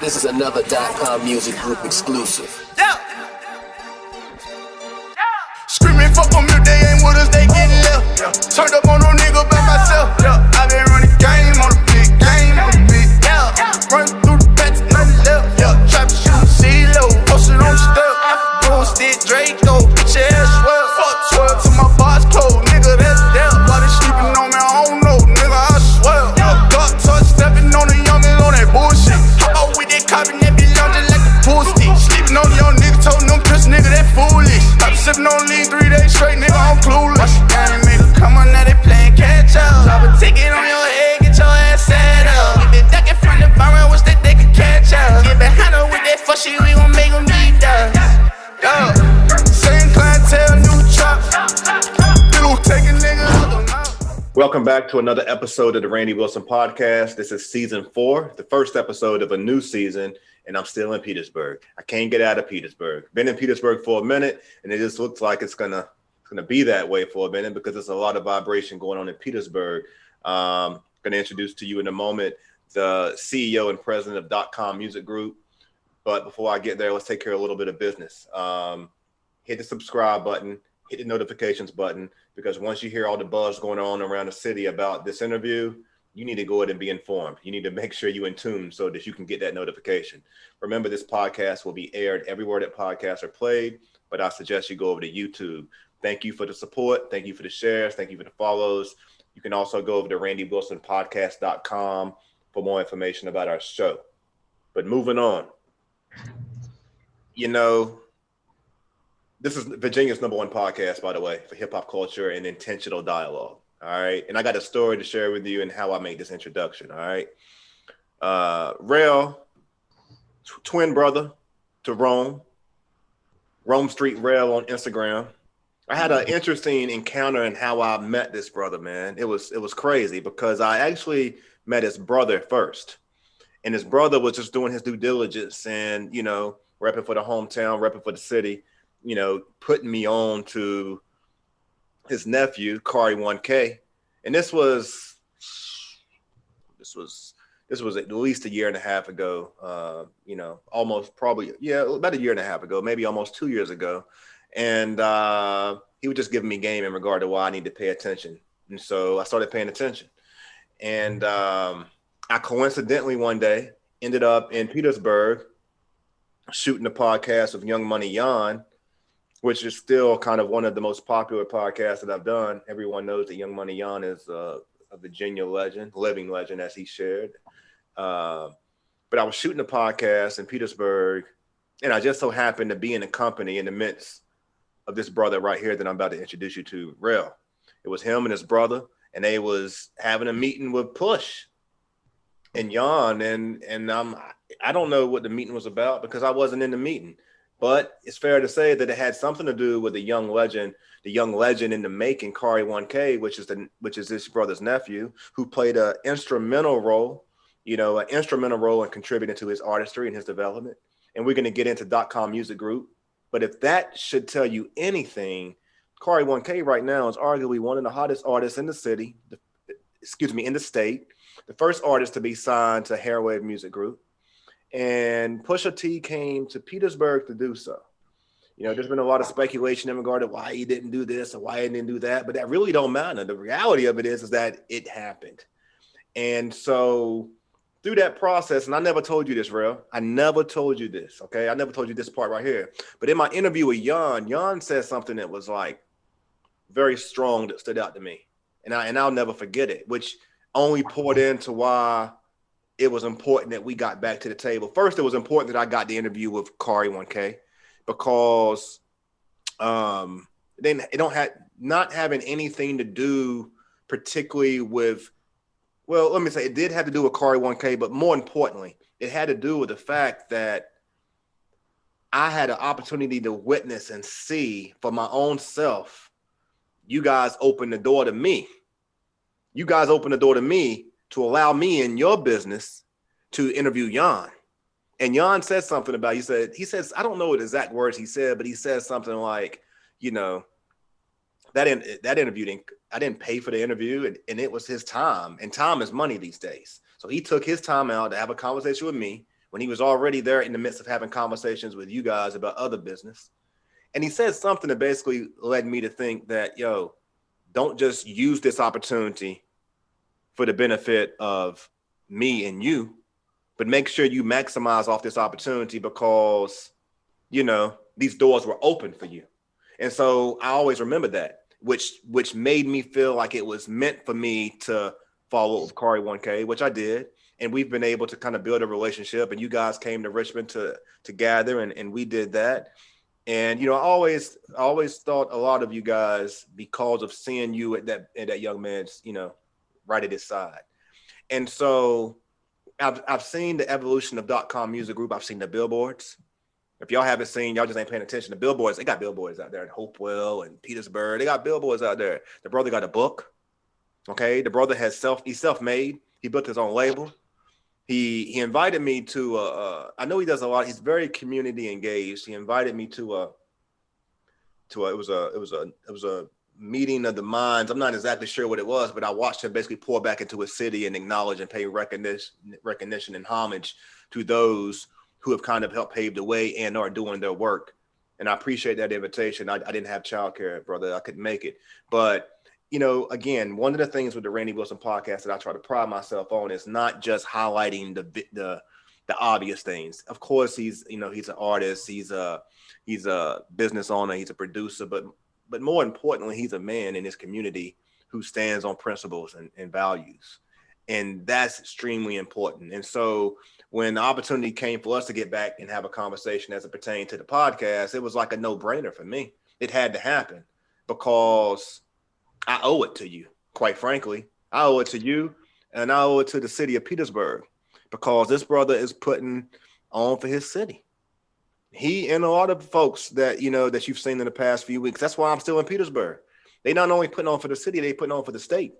This is another .com Music Group exclusive. Yeah. Screaming fuck them if they ain't with us, they get left. Yeah. Turned up on no nigga by myself. Yeah. I been running game on the big game on the big. Yeah. Run through the patch, nothing left. Yeah. Trap shoot, CeeLo, posted on the step. Blue stick, Draco, bitch ass swell. Fuck 12 to my boss clothes, nigga, that's death. Why they sleeping on me, I don't know, nigga, I swear. Yeah. Dark touch, stepping on the youngin' on that bullshit. Oh, with that copy, that be lounging like a pool stick. Sleeping on the young nigga, told them Chris, nigga, that foolish. I been sipping on lean 3 days straight, nigga, I'm clueless. Watch the game, nigga, come on, now they playin' catch up. Drop a ticket on your head, get your ass set up. Get back in front of the bar, wish that they could catch up. Get behind her with that fuck shit, we gon' make them deep dive. Yo, same clientele, new trap. Little taking nigga, Welcome back to another episode of the Randy Wilson Podcast. This is season 4, the first episode of a new season, and I'm still in Petersburg. I can't get out of Petersburg. Been in Petersburg for a minute, and it just looks like it's gonna be that way for a minute because there's a lot of vibration going on in Petersburg. Gonna introduce to you in a moment the CEO and president of .com Music Group. But before I get there, let's take care of a little bit of business. Hit the subscribe button, hit the notifications button, because once you hear all the buzz going on around the city about this interview, you need to go ahead and be informed. You need to make sure you're in tune so that you can get that notification. Remember, this podcast will be aired everywhere that podcasts are played, but I suggest you go over to YouTube. Thank you for the support. Thank you for the shares. Thank you for the follows. You can also go over to randywilsonpodcast.com for more information about our show. But moving on, you know, this is Virginia's #1 podcast, by the way, for hip hop culture and intentional dialogue. All right. And I got a story to share with you and how I made this introduction. All right. Rell, twin brother to Romestreet Rell on Instagram. I had an interesting encounter in how I met this brother, man. It was crazy because I actually met his brother first. And his brother was just doing his due diligence and, you know, repping for the hometown, repping for the city, you know, putting me on to his nephew, Kari 1K. And this was at least a year and a half ago, you know, almost probably, yeah, about a year and a half ago, maybe almost 2 years ago. And he was just giving me game in regard to why I need to pay attention. And so I started paying attention. And I coincidentally one day ended up in Petersburg shooting a podcast with Young Money Jan, which is still kind of one of the most popular podcasts that I've done. Everyone knows that Young Money Jan is a Virginia legend, living legend, as he shared. But I was shooting a podcast in Petersburg, and I just so happened to be in a company in the midst of this brother right here that I'm about to introduce you to, Rell. It was him and his brother, and they was having a meeting with Push and Jan, and I don't know what the meeting was about because I wasn't in the meeting. But it's fair to say that it had something to do with the young legend in the making, Kari 1K, which is this brother's nephew, who played an instrumental role in contributing to his artistry and his development. And we're going to get into .com Music Group. But if that should tell you anything, Kari 1K right now is arguably one of the hottest artists in the city, in the state, the first artist to be signed to Hairwave Music Group. And Pusha T came to Petersburg to do so. You know, there's been a lot of speculation in regard to why he didn't do this or why he didn't do that, but that really don't matter. The reality of it is that it happened. And so through that process, and I never told you this, Rell. I never told you this, okay? I never told you this part right here. But in my interview with Jan said something that was like very strong that stood out to me. And I'll never forget it, which only poured into why it was important that we got back to the table. First, it was important that I got the interview with Kari 1K because not having anything to do particularly with, well, let me say it did have to do with Kari 1K, but more importantly, it had to do with the fact that I had an opportunity to witness and see for my own self. You guys opened the door to me. You guys opened the door to me to allow me in your business to interview Jan. And Jan said something about, he says, I don't know what exact words he said, but he said something like, you know, that interview, I didn't pay for the interview and it was his time, and time is money these days. So he took his time out to have a conversation with me when he was already there in the midst of having conversations with you guys about other business. And he said something that basically led me to think that, yo, don't just use this opportunity for the benefit of me and you, but make sure you maximize off this opportunity because, you know, these doors were open for you. And so I always remember that, which made me feel like it was meant for me to follow up with Kari 1K, which I did. And we've been able to kind of build a relationship, and you guys came to Richmond to gather, and we did that. And, you know, I always thought a lot of you guys because of seeing you at that young man's, you know, right at his side. And so I've seen the evolution of .com Music Group. I've seen the billboards. If y'all haven't seen, y'all just ain't paying attention. The billboards, they got billboards out there in Hopewell and Petersburg. They got billboards out there. The brother got a book. Okay. The brother he's self-made. He built his own label. He invited me to I know he does a lot. He's very community engaged. He invited me to it was a meeting of the minds. I'm not exactly sure what it was, but I watched him basically pour back into his city and acknowledge and pay recognition and homage to those who have kind of helped pave the way and are doing their work. And I appreciate that invitation. I didn't have childcare, brother. I couldn't make it. But, you know, again, one of the things with the Randy Wilson podcast that I try to pride myself on is not just highlighting the obvious things. Of course, he's an artist. He's a business owner. He's a producer. But more importantly, he's a man in his community who stands on principles and values. And that's extremely important. And so when the opportunity came for us to get back and have a conversation as it pertained to the podcast, it was like a no-brainer for me. It had to happen because I owe it to you, quite frankly. I owe it to you, and I owe it to the city of Petersburg because this brother is putting on for his city. He and a lot of folks that, you know, that you've seen in the past few weeks, that's why I'm still in Petersburg. They not only putting on for the city, they putting on for the state.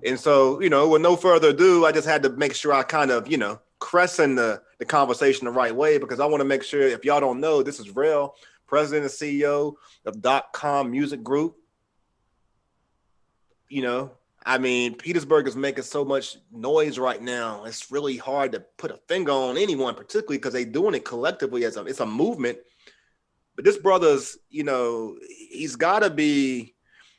And so, you know, with no further ado, I just had to make sure I kind of, you know, crescent the conversation the right way, because I want to make sure, if y'all don't know, this is Rell, president and CEO of .com Music Group. You know, I mean, Petersburg is making so much noise right now. It's really hard to put a finger on anyone, particularly because they're doing it collectively it's a movement. But this brother's, you know, he's got to be,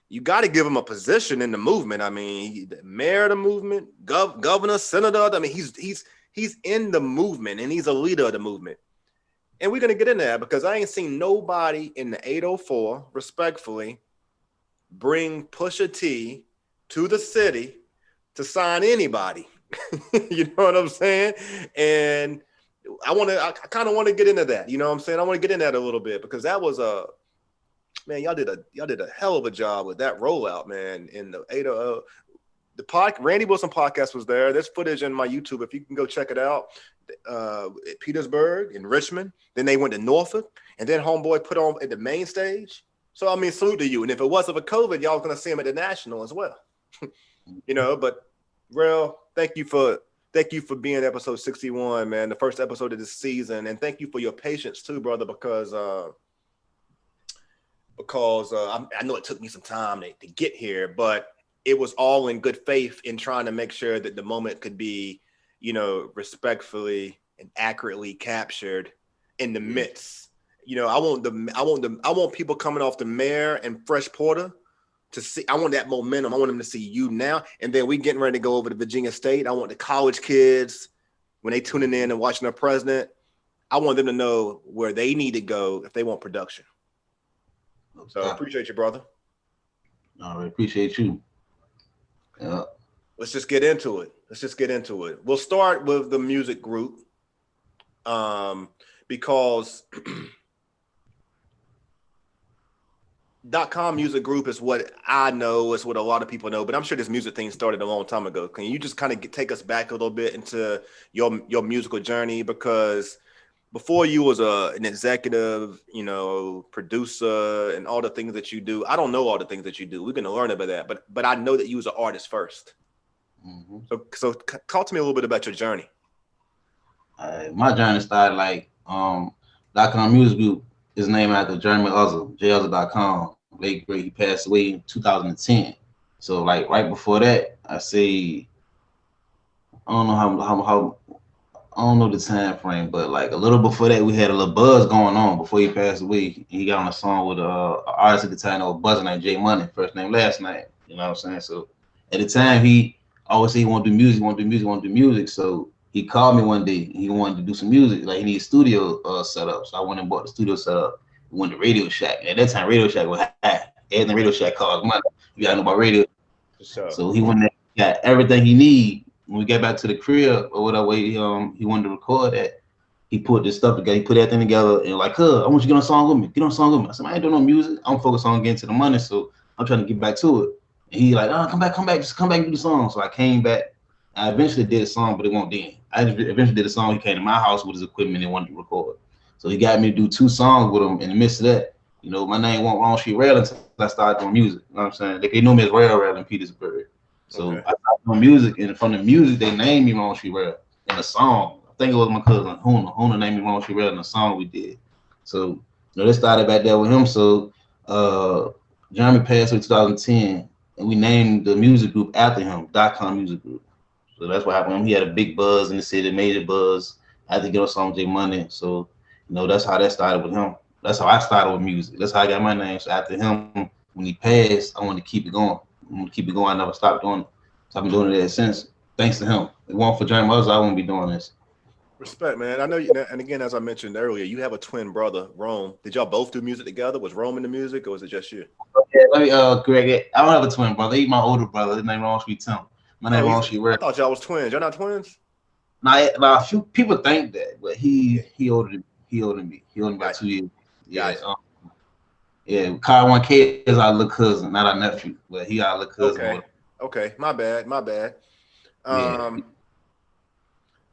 you got to give him a position in the movement. I mean, the mayor of the movement, governor, senator. I mean, he's in the movement and he's a leader of the movement. And we're going to get in there because I ain't seen nobody in the 804, respectfully, bring Pusha T to the city to sign anybody. You know what I'm saying? And I kind of want to get into that. You know what I'm saying? I want to get in that a little bit because that was man, y'all did a hell of a job with that rollout, man. In the 800, Randy Wilson podcast was there. There's footage in my YouTube if you can go check it out. At Petersburg, in Richmond. Then they went to Norfolk, and then homeboy put on at the main stage. So I mean, salute to you. And if it wasn't for COVID, y'all was gonna see him at the National as well. You know, but Rell, thank you for being episode 61, man, the first episode of this season, and thank you for your patience too, brother, because I know it took me some time to get here, but it was all in good faith in trying to make sure that the moment could be, you know, respectfully and accurately captured in the midst. You know, I want people coming off the Mayor and Fresh Porter to see. I want that momentum. I want them to see you now, and then we getting ready to go over to Virginia State. I want the college kids when they tuning in and watching their president. I want them to know where they need to go if they want production. So I appreciate you, brother. All right, appreciate you. Yeah. Let's just get into it. We'll start with the music group because .com Music Group is what I know, is what a lot of people know, but I'm sure this music thing started a long time ago. Can you just kind of take us back a little bit into your musical journey? Because before you was an executive, you know, producer and all the things that you do, I don't know all the things that you do. We're going to learn about that, but I know that you was an artist first. Mm-hmm. So talk to me a little bit about your journey. My journey started like .com Music Group is named after Jeremy Uzzle, JUzzle.com. Late great, he passed away in 2010. So like right before that, I say, I don't know how I don't know the time frame, but like a little before that, we had a little buzz going on before he passed away. He got on a song with an artist at the time that was buzzing like J Money, first name, last name. You know what I'm saying? So at the time, he always said he want to do music, want to do music, want to do music. So he called me one day. He wanted to do some music. Like he needed studio set up. So I went and bought the studio set up. We went to Radio Shack. At that time, Radio Shack was high. Everything Radio Shack cost money. You gotta know about radio. Sure. So he went there, got everything he need. When we got back to the crib or whatever, he wanted to record that. He put this stuff together. He put everything together and like, I want you to get on a song with me. Get on a song with me. I said, I ain't doing no music. I'm focused on getting to the money, so I'm trying to get back to it. And he like, come back, just come back and do the song. So I came back. I eventually did a song, but it won't then. I eventually did a song. He came to my house with his equipment and wanted to record. So he got me to do 2 songs with him. In the midst of that, you know, my name won't Romestreet Rell until I started doing music. You know what I'm saying? They know me as Rell in Petersburg. So I started doing music, and from the music, they named me Romestreet Rell in a song. I think it was my cousin Huna named me Romestreet Rell in a song we did. So, you know, they started back there with him. So Jeremy passed away in 2010, and we named the music group after him, .com Music Group. So that's what happened. He had a big buzz in the city, major buzz. I had to get on song J Money. So, you know, that's how that started with him. That's how I started with music. That's how I got my name. So after him, when he passed, I wanted to keep it going. I want to keep it going. I never stopped doing it. So I've been doing it ever since. Thanks to him. If it weren't for Jeremy Uzz, I wouldn't be doing this. Respect, man. I know you, and again, as I mentioned earlier, you have a twin brother, Rome. Did y'all both do music together? Was Rome in the music, or was it just you? Okay, let me correct it. I don't have a twin brother. He's my older brother. His name Romestreet Tim. My name Romestreet Rell. I thought y'all was twins. Y'all not twins? Now a few people think that, but he older than me. He older than me by 2 years. Yeah. Yeah, Kyle 1K is our little cousin, not our nephew, but he our little cousin. Okay. My bad.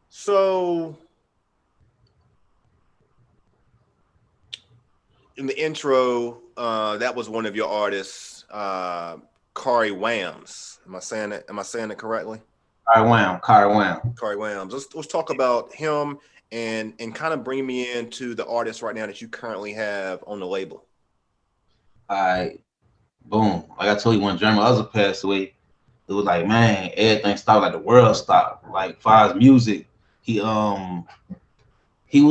So in the intro, that was one of your artists, Kari Wams. Am I saying it correctly? Kari Wams. Let's talk about him and kind of bring me into the artist right now that you currently have on the label. All right, boom. Like I told you, when Jeremy Uzz passed away, it was like, man, everything stopped. Like the world stopped. Like far as music, he was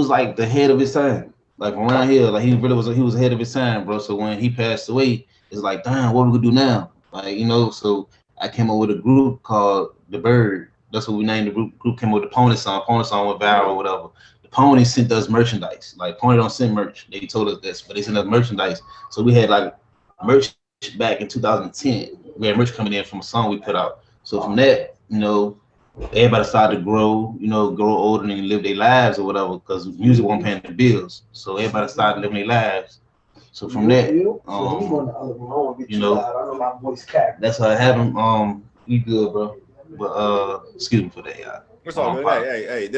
like the head of his time. Like around here, like he was ahead of his time, bro. So when he passed away, it's like, damn, what we gonna do now? Like, you know, so I came up with a group called The Bird. That's what we named the group. Group came up with the Pony song. Pony song went viral or whatever. The Pony sent us merchandise. Like Pony don't send merch. They told us this, but they sent us merchandise. So we had like merch back in 2010. We had merch coming in from a song we put out. So from that, you know, everybody started to grow, you know, grow older and live their lives or whatever, because music wasn't paying the bills. So everybody started living their lives. So from that, you know, that's how it happened. You good, bro? But excuse me for that, y'all. It's all good. Hey,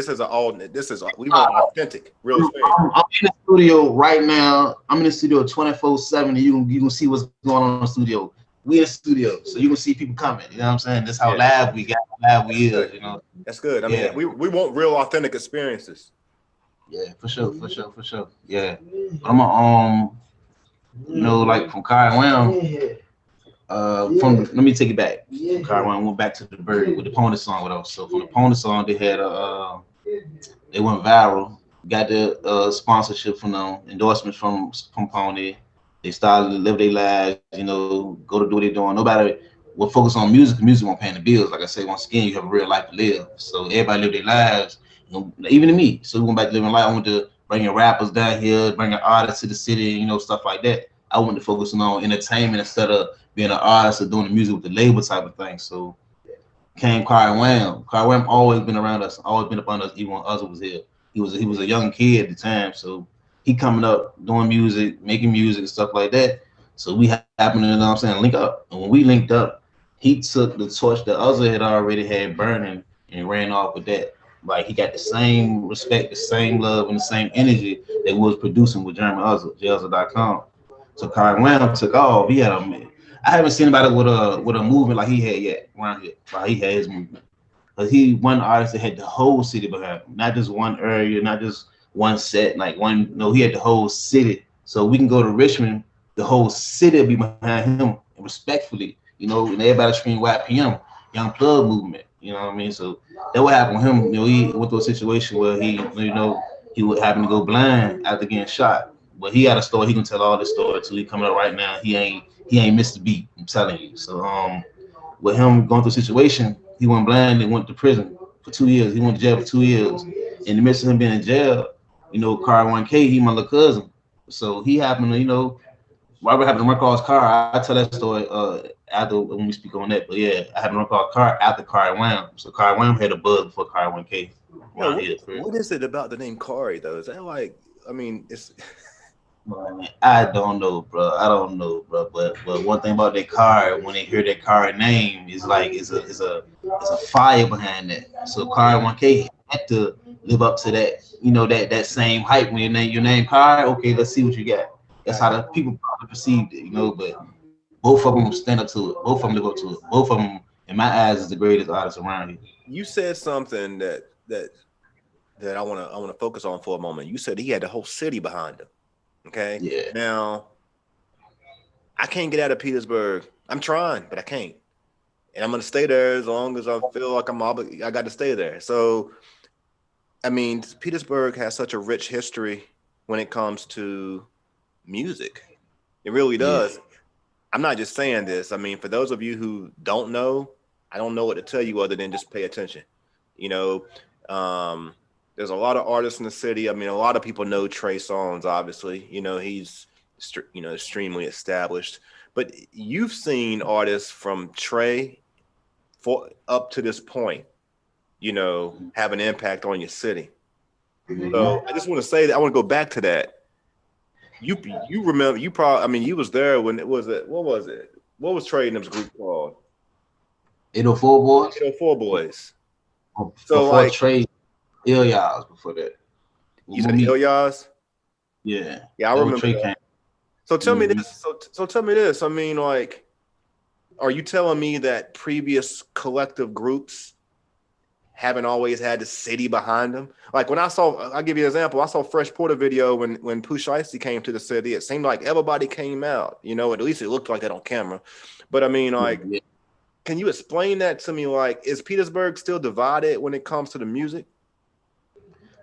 we want authentic, real estate. I'm in the studio right now. I'm in the studio 24/7, and you can see what's going on in the studio. We in the studio, so you can see people coming. You know what I'm saying? That's how live we got, live we is. You know. That's good. I mean, we want real, authentic experiences. Yeah, for sure. Yeah, I'm you know, like from Kari Wams. Let me take it back. Kari Wams went back to The Bird with the Pony song with us. So from the Pony song, they had they went viral. Got the sponsorship from them, endorsements from Pony. They started to live their lives, you know, go to do what they're doing. Nobody will focus on music. Music won't pay the bills. Like I say, once again, you have a real life to live. So everybody live their lives, you know, even to me. So we went back to living life. I went to bringing rappers down here, bringing artists to the city, you know, stuff like that. I wanted to focus on entertainment instead of being an artist or doing the music with the label type of thing. So came Kari Wams. Kari Wams always been around us, always been up on us, even when Uzz was here. He was a young kid at the time, so he coming up, doing music, making music and stuff like that. So we happened to, you know what I'm saying, link up. And when we linked up, he took the torch that Uzz had already had burning and ran off with that. Like he got the same respect, the same love, and the same energy that was producing with Jeremy Uzz, JUzz.com. So Kari Wams took off. He had I haven't seen anybody with a movement like he had yet around here. Like he had his movement. Because he one artist that had the whole city behind him, not just one area, not just one set, like one. No, he had the whole city. So we can go to Richmond, the whole city will be behind him, and respectfully, you know, and everybody scream YPM, Young Plug movement. You know what I mean? So that what happened with him. You know, he went through a situation where he would happen to go blind after getting shot. But he got a story. He can tell all this story too. He coming up right now. He ain't missed a beat. I'm telling you. So with him going through a situation, he went blind and went to prison for 2 years. He went to jail for 2 years. In the midst of him being in jail, you know, Car 1K, he my little cousin. So he happened to, you know, Robert happened to run across car. I tell that story after when we speak on that. But yeah, I happened to run across car after Car Wham. So Car Wham had a buzz before Car 1K. Yo, what is it about the name Kari though? Is that like, I mean, it's I don't know, bro. I don't know, bro. But one thing about that car, when they hear that car name, is like it's a fire behind that. So Car 1K had to live up to that, you know, that same hype. When your name Car, okay, let's see what you got. That's how the people probably perceived it, you know. But both of them stand up to it. Both of them live up to it. Both of them, in my eyes, is the greatest artists around here. You said something that I want to focus on for a moment. You said he had the whole city behind him. Okay. Yeah. Now, I can't get out of Petersburg. I'm trying, but I can't. And I'm gonna stay there as long as I feel like I got to stay there. So, I mean, Petersburg has such a rich history when it comes to music. It really does. Yeah. I'm not just saying this. I mean, for those of you who don't know, I don't know what to tell you other than just pay attention. You know, there's a lot of artists in the city. I mean, a lot of people know Trey Songz, obviously. You know, he's, you know, extremely established. But you've seen artists from Trey up to this point, you know, have an impact on your city. So I just want to say that I want to go back to that. You remember, you probably, I mean, you was there when it was what was it? What was Trey and them's group called? 804 Boys? 804 Boys. So before like Trey, Ilyas before that. You said Ilyas? Yeah. Yeah, I remember that. So tell me this. So tell me this. I mean, like, are you telling me that previous collective groups haven't always had the city behind them? Like when I'll give you an example. I saw Fresh Porter video when Pooh Shiesty came to the city. It seemed like everybody came out, you know, at least it looked like that on camera. But I mean, like, can you explain that to me? Like, is Petersburg still divided when it comes to the music?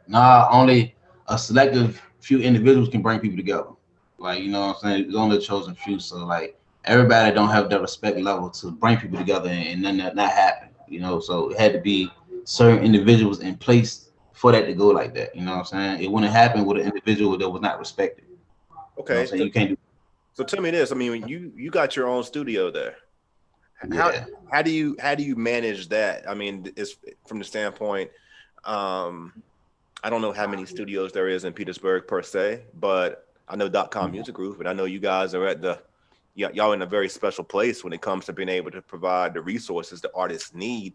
Nah, only a selective few individuals can bring people together. Like, you know what I'm saying? It's only a chosen few. So like everybody don't have that respect level to bring people together and then that not happen, you know. So it had to be certain individuals in place for that to go like that. You know what I'm saying? It wouldn't happen with an individual that was not respected. Okay. You know you can't do. So tell me this. I mean, when you got your own studio there. How do you manage that? I mean, it's from the standpoint, I don't know how many studios there is in Petersburg per se, but I know .com Music Group, and I know you guys are y'all in a very special place when it comes to being able to provide the resources the artists need.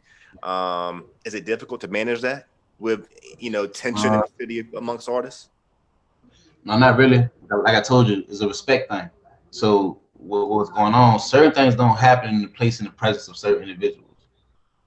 Is it difficult to manage that with, you know, tension in the city amongst artists? No, not really. Like I told you, it's a respect thing. So what's going on? Certain things don't happen in the place in the presence of certain individuals.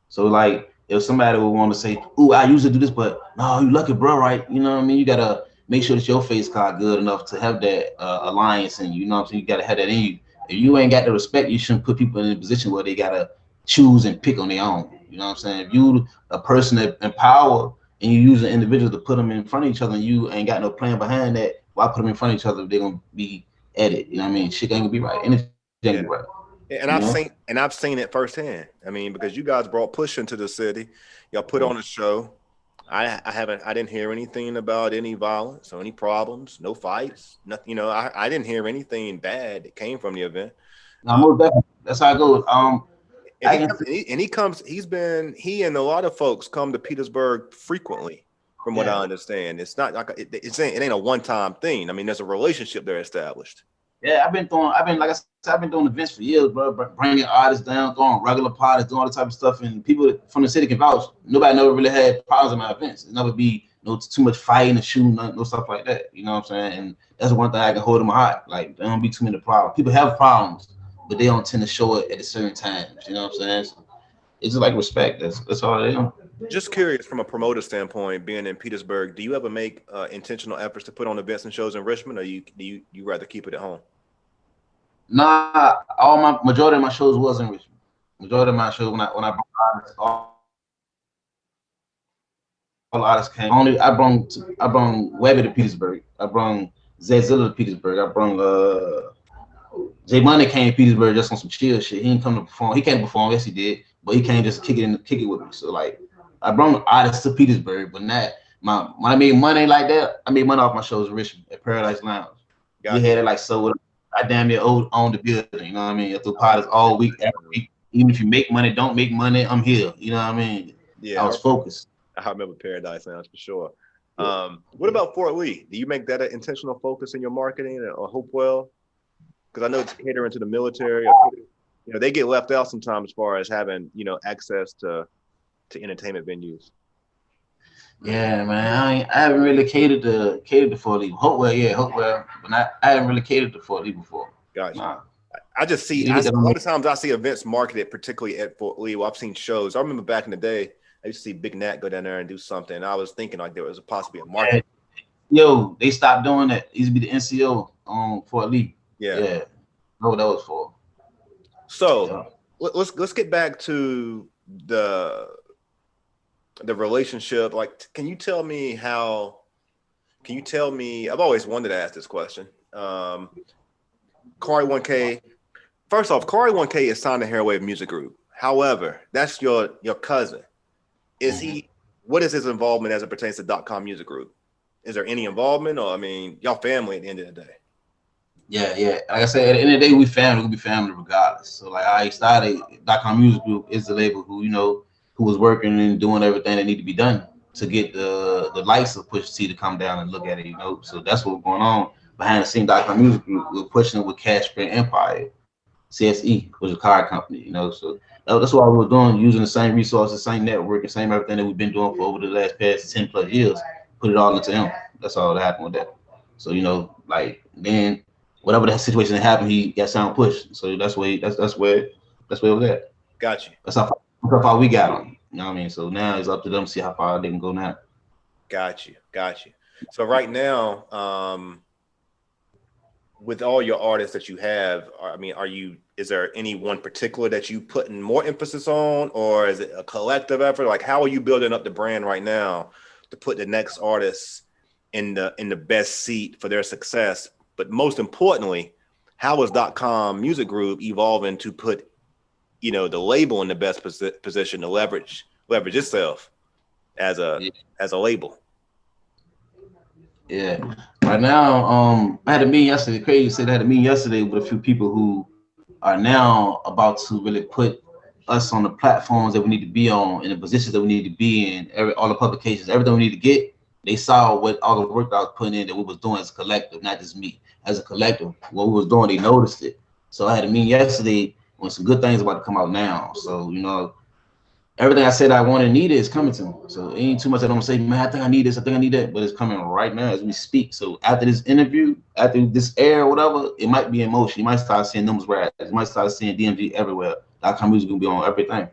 So like if somebody would want to say, "Ooh, I usually do this," but no, you lucky, bro, right? You know what I mean? You gotta make sure that your face card good enough to have that alliance, and you know what I'm saying. You gotta have that in you. If you ain't got the respect, you shouldn't put people in a position where they gotta choose and pick on their own. You know what I'm saying? If you a person that in power and you use an individual to put them in front of each other, and you ain't got no plan behind that, why put them in front of each other if they're gonna be at it? You know what I mean? Shit ain't gonna be right. Anything ain't gonna be right. And I've seen it firsthand. I mean, because you guys brought Push into the city, y'all put on a show. I didn't hear anything about any violence or any problems, no fights, nothing. You know, I didn't hear anything bad that came from the event. No, that's how it goes. He and a lot of folks come to Petersburg frequently, from what I understand. It's not like it ain't a one-time thing. I mean, there's a relationship there established. Yeah, I've been doing events for years, bro. Bringing artists down, throwing regular parties, doing all the type of stuff, and people from the city can vouch. Nobody never really had problems in my events. It never be too much fighting and shooting, no stuff like that. You know what I'm saying? And that's one thing I can hold in my heart. Like there don't be too many problems. People have problems, but they don't tend to show it at a certain times. You know what I'm saying? So it's just like respect. That's all they do. Just curious, from a promoter standpoint, being in Petersburg, do you ever make intentional efforts to put on events and shows in Richmond, or you rather keep it at home? Nah, majority of my shows was in Richmond. Majority of my shows when I brought artists, all artists came. I brung Webby to Petersburg. I brung Zedzilla to Petersburg. I brung J Money came to Petersburg just on some chill shit. He didn't come to perform. He came to perform, yes he did, but he came just kick it with me. So like I brought artists to Petersburg, but not when I made money like that, I made money off my shows in Richmond at Paradise Lounge. We had it like so I damn near own the building, you know what I mean? I threw parties all week, every week. Even if you make money, don't make money, I'm here. You know what I mean? Yeah, I was focused. I remember Paradise Lounge for sure. What about Fort Lee? Do you make that an intentional focus in your marketing or Hopewell? Because I know it's catering to the military. You know, they get left out sometimes as far as having, you know, access to entertainment venues. Yeah, man. I haven't really catered to Fort Lee. Hopewell, but I haven't really catered to Fort Lee before. Gotcha. Nah. I just see a lot of times I see events marketed, particularly at Fort Lee. Well, I've seen shows. I remember back in the day, I used to see Big Nat go down there and do something. I was thinking like there was possibly a market. Yo, they stopped doing that. It used to be the NCO on Fort Lee. Yeah. Know what that was for. So let's get back to the relationship. Like, can you tell me? I've always wanted to ask this question. Kari 1K. First off, Kari 1K is signed to Hairwave Music Group. However, that's your cousin. Is he? What is his involvement as it pertains to .com Music Group? Is there any involvement, or I mean, y'all family at the end of the day? Yeah. Like I said, at the end of the day, we family. We'll be family regardless. So like I started .com Music Group is the label who was working and doing everything that need to be done to get the likes of Pusha T to come down and look at it. So that's what's going on behind the scene. .com Music Group, we're pushing it with Cash Spare Empire. CSE was a car company, so that's what we were doing, using the same resources, same network, and same everything that we've been doing for over the past 10 plus years, put it all into him. That's all that happened with that. So, like then whatever that situation that happened, he got sound pushed. So that's where it was at. Got you. That's how far we got on. You know what I mean? So now it's up to them to see how far they can go now. Got you. So right now, with all your artists that you have, I mean, is there any one particular that you putting more emphasis on, or is it a collective effort? Like, how are you building up the brand right now to put the next artists in the best seat for their success? But most importantly, how is .com Music Group evolving to put, the label in the best position to leverage itself as a label? Yeah. Right now, I had a meeting yesterday. Crazy said I had a meeting yesterday with a few people who are now about to really put us on the platforms that we need to be on, in the positions that we need to be in, all the publications, everything we need to get. They saw what all the work I was putting in that we was doing as a collective, not just me. As a collective, what we was doing, they noticed it. So I had a meeting yesterday when some good things about to come out now. So, everything I said I wanted and needed is coming to me. So it ain't too much I don't say, man, I think I need this, I think I need that, but it's coming right now as we speak. So after this interview, after this air or whatever, it might be in motion. You might start seeing numbers rise. You might start seeing DMG everywhere. .com Music gonna be on everything.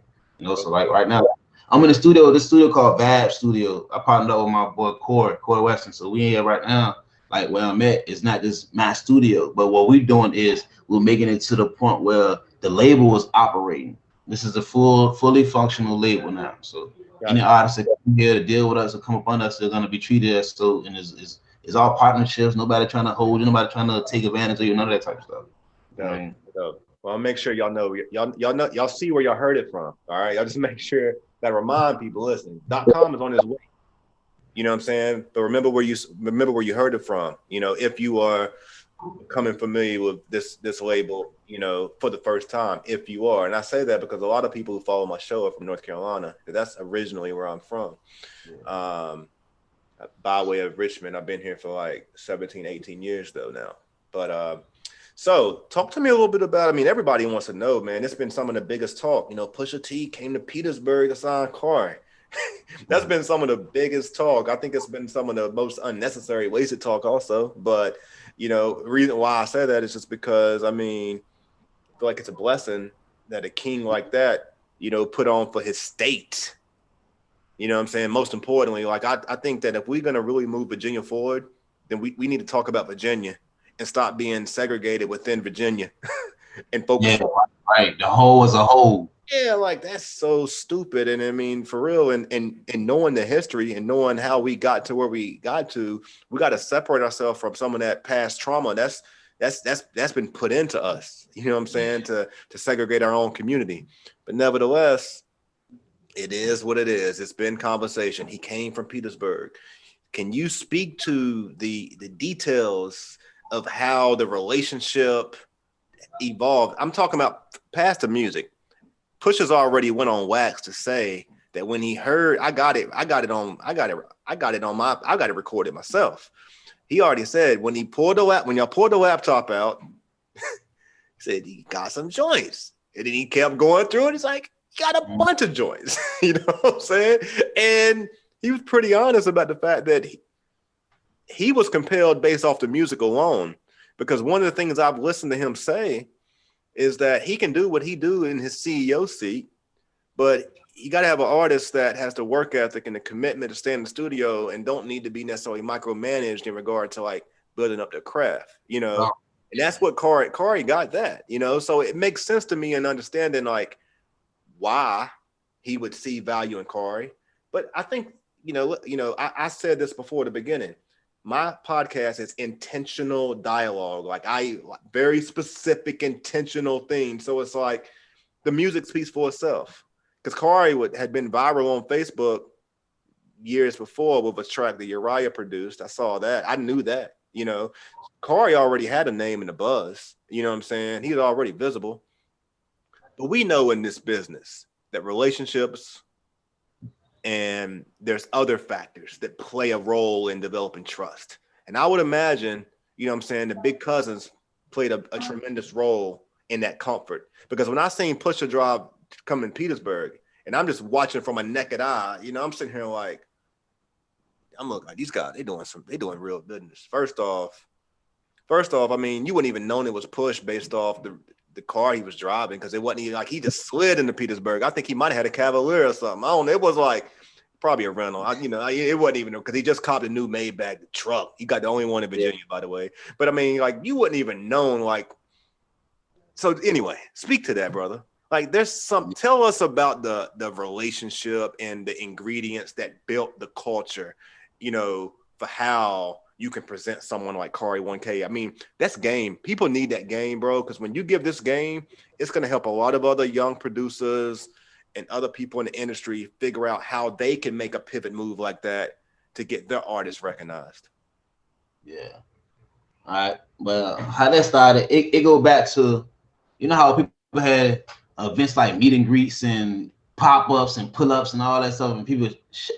So like right now, I'm in the studio, this studio called Vibe Studio. I partnered up with my boy Corey Weston. So we here right now, like where I'm at, it's not just my studio, but what we're doing is we're making it to the point where the label is operating. This is a fully functional label now. So any artists that come here to deal with us or come up on us, they're gonna be treated as so, and it's all partnerships. Nobody trying to hold you, nobody trying to take advantage of you, none of that type of stuff. Well, I'll make sure y'all know, y'all see where y'all heard it from. All right, y'all just make sure that remind people, listen, .com is on his way. You know what I'm saying? But remember where you heard it from. If you are becoming familiar with this label, for the first time, if you are. And I say that because a lot of people who follow my show are from North Carolina. That's originally where I'm from. By way of Richmond. I've been here for like 17, 18 years though now. But so talk to me a little bit about, everybody wants to know, man. It's been some of the biggest talk. Pusha T came to Petersburg to sign Kari. That's been some of the biggest talk. I think it's been some of the most unnecessary wasted talk also. But, the reason why I say that is just because, I feel like it's a blessing that a king like that, put on for his state. You know what I'm saying? Most importantly, like I think that if we're going to really move Virginia forward, then we need to talk about Virginia and stop being segregated within Virginia and focus. Yeah, right. The whole as a whole. Yeah, like that's so stupid. And I mean, for real, and knowing the history and knowing how we got to where we got to, we got to separate ourselves from some of that past trauma. That's been put into us. You know what I'm saying? To segregate our own community. But nevertheless, it is what it is. It's been conversation. He came from Petersburg. Can you speak to the details of how the relationship evolved? I'm talking about past the music. Pusha's already went on wax to say that when he heard, I got it recorded myself. He already said when y'all pulled the laptop out, he said he got some joints. And then he kept going through it. He's like, he got a bunch of joints. You know what I'm saying? And he was pretty honest about the fact that he was compelled based off the music alone. Because one of the things I've listened to him say is that he can do what he do in his CEO seat, but you got to have an artist that has the work ethic and the commitment to stay in the studio and don't need to be necessarily micromanaged in regard to like building up their craft, you know? Oh. And that's what Kari got that, you know? So it makes sense to me in understanding like why he would see value in Kari. But I think, I said this before the beginning. My podcast is intentional dialogue, very specific, intentional themes. So it's like the music speaks for itself. Because Kari had been viral on Facebook years before with a track that Uriah produced. I saw that. I knew that, Kari already had a name in the buzz. You know what I'm saying? He's already visible. But we know in this business that relationships and there's other factors that play a role in developing trust. And I would imagine, the big cousins played a tremendous role in that comfort. Because when I seen Pusha Drive come in Petersburg, and I'm just watching from a naked eye, I'm sitting here like, I'm looking like these guys, they doing real business. First off, I mean, you wouldn't even known it was Push based off the car he was driving, because it wasn't even like he just slid into Petersburg. I think he might have had a Cavalier or something. I don't know. It was like probably a rental. It wasn't even, because he just copped a new Maybach truck. He got the only one in Virginia, by the way. But I mean, like, you wouldn't even known, like. So anyway, speak to that, brother. Like, tell us about the relationship and the ingredients that built the culture, for how you can present someone like Kari 1K. I mean, that's game. People need that game, bro, because when you give this game, it's going to help a lot of other young producers and other people in the industry figure out how they can make a pivot move like that to get their artists recognized. Yeah. All right. Well, how that started, it go back to, how people had events like meet and greets and pop-ups and pull-ups and all that stuff, and people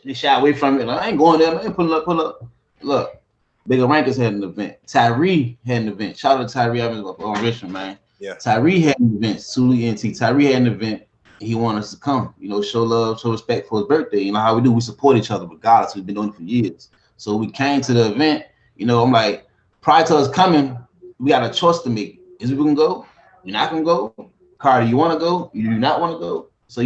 they shy away from it. Like, I ain't going there, man. Pull up. Look. Bigger Rankers had an event. Tyree had an event. Shout out to Tyree. I was on Richmond, man. Yeah. Tyree had an event. Suli NT. Tyree had an event. He wanted us to come, show love, show respect for his birthday. You know how we do. We support each other regardless. We've been doing it for years. So we came to the event. I'm like, prior to us coming, we got a choice to make. Is we gonna go? You're not gonna go? Carter, you want to go? You do not want to go? So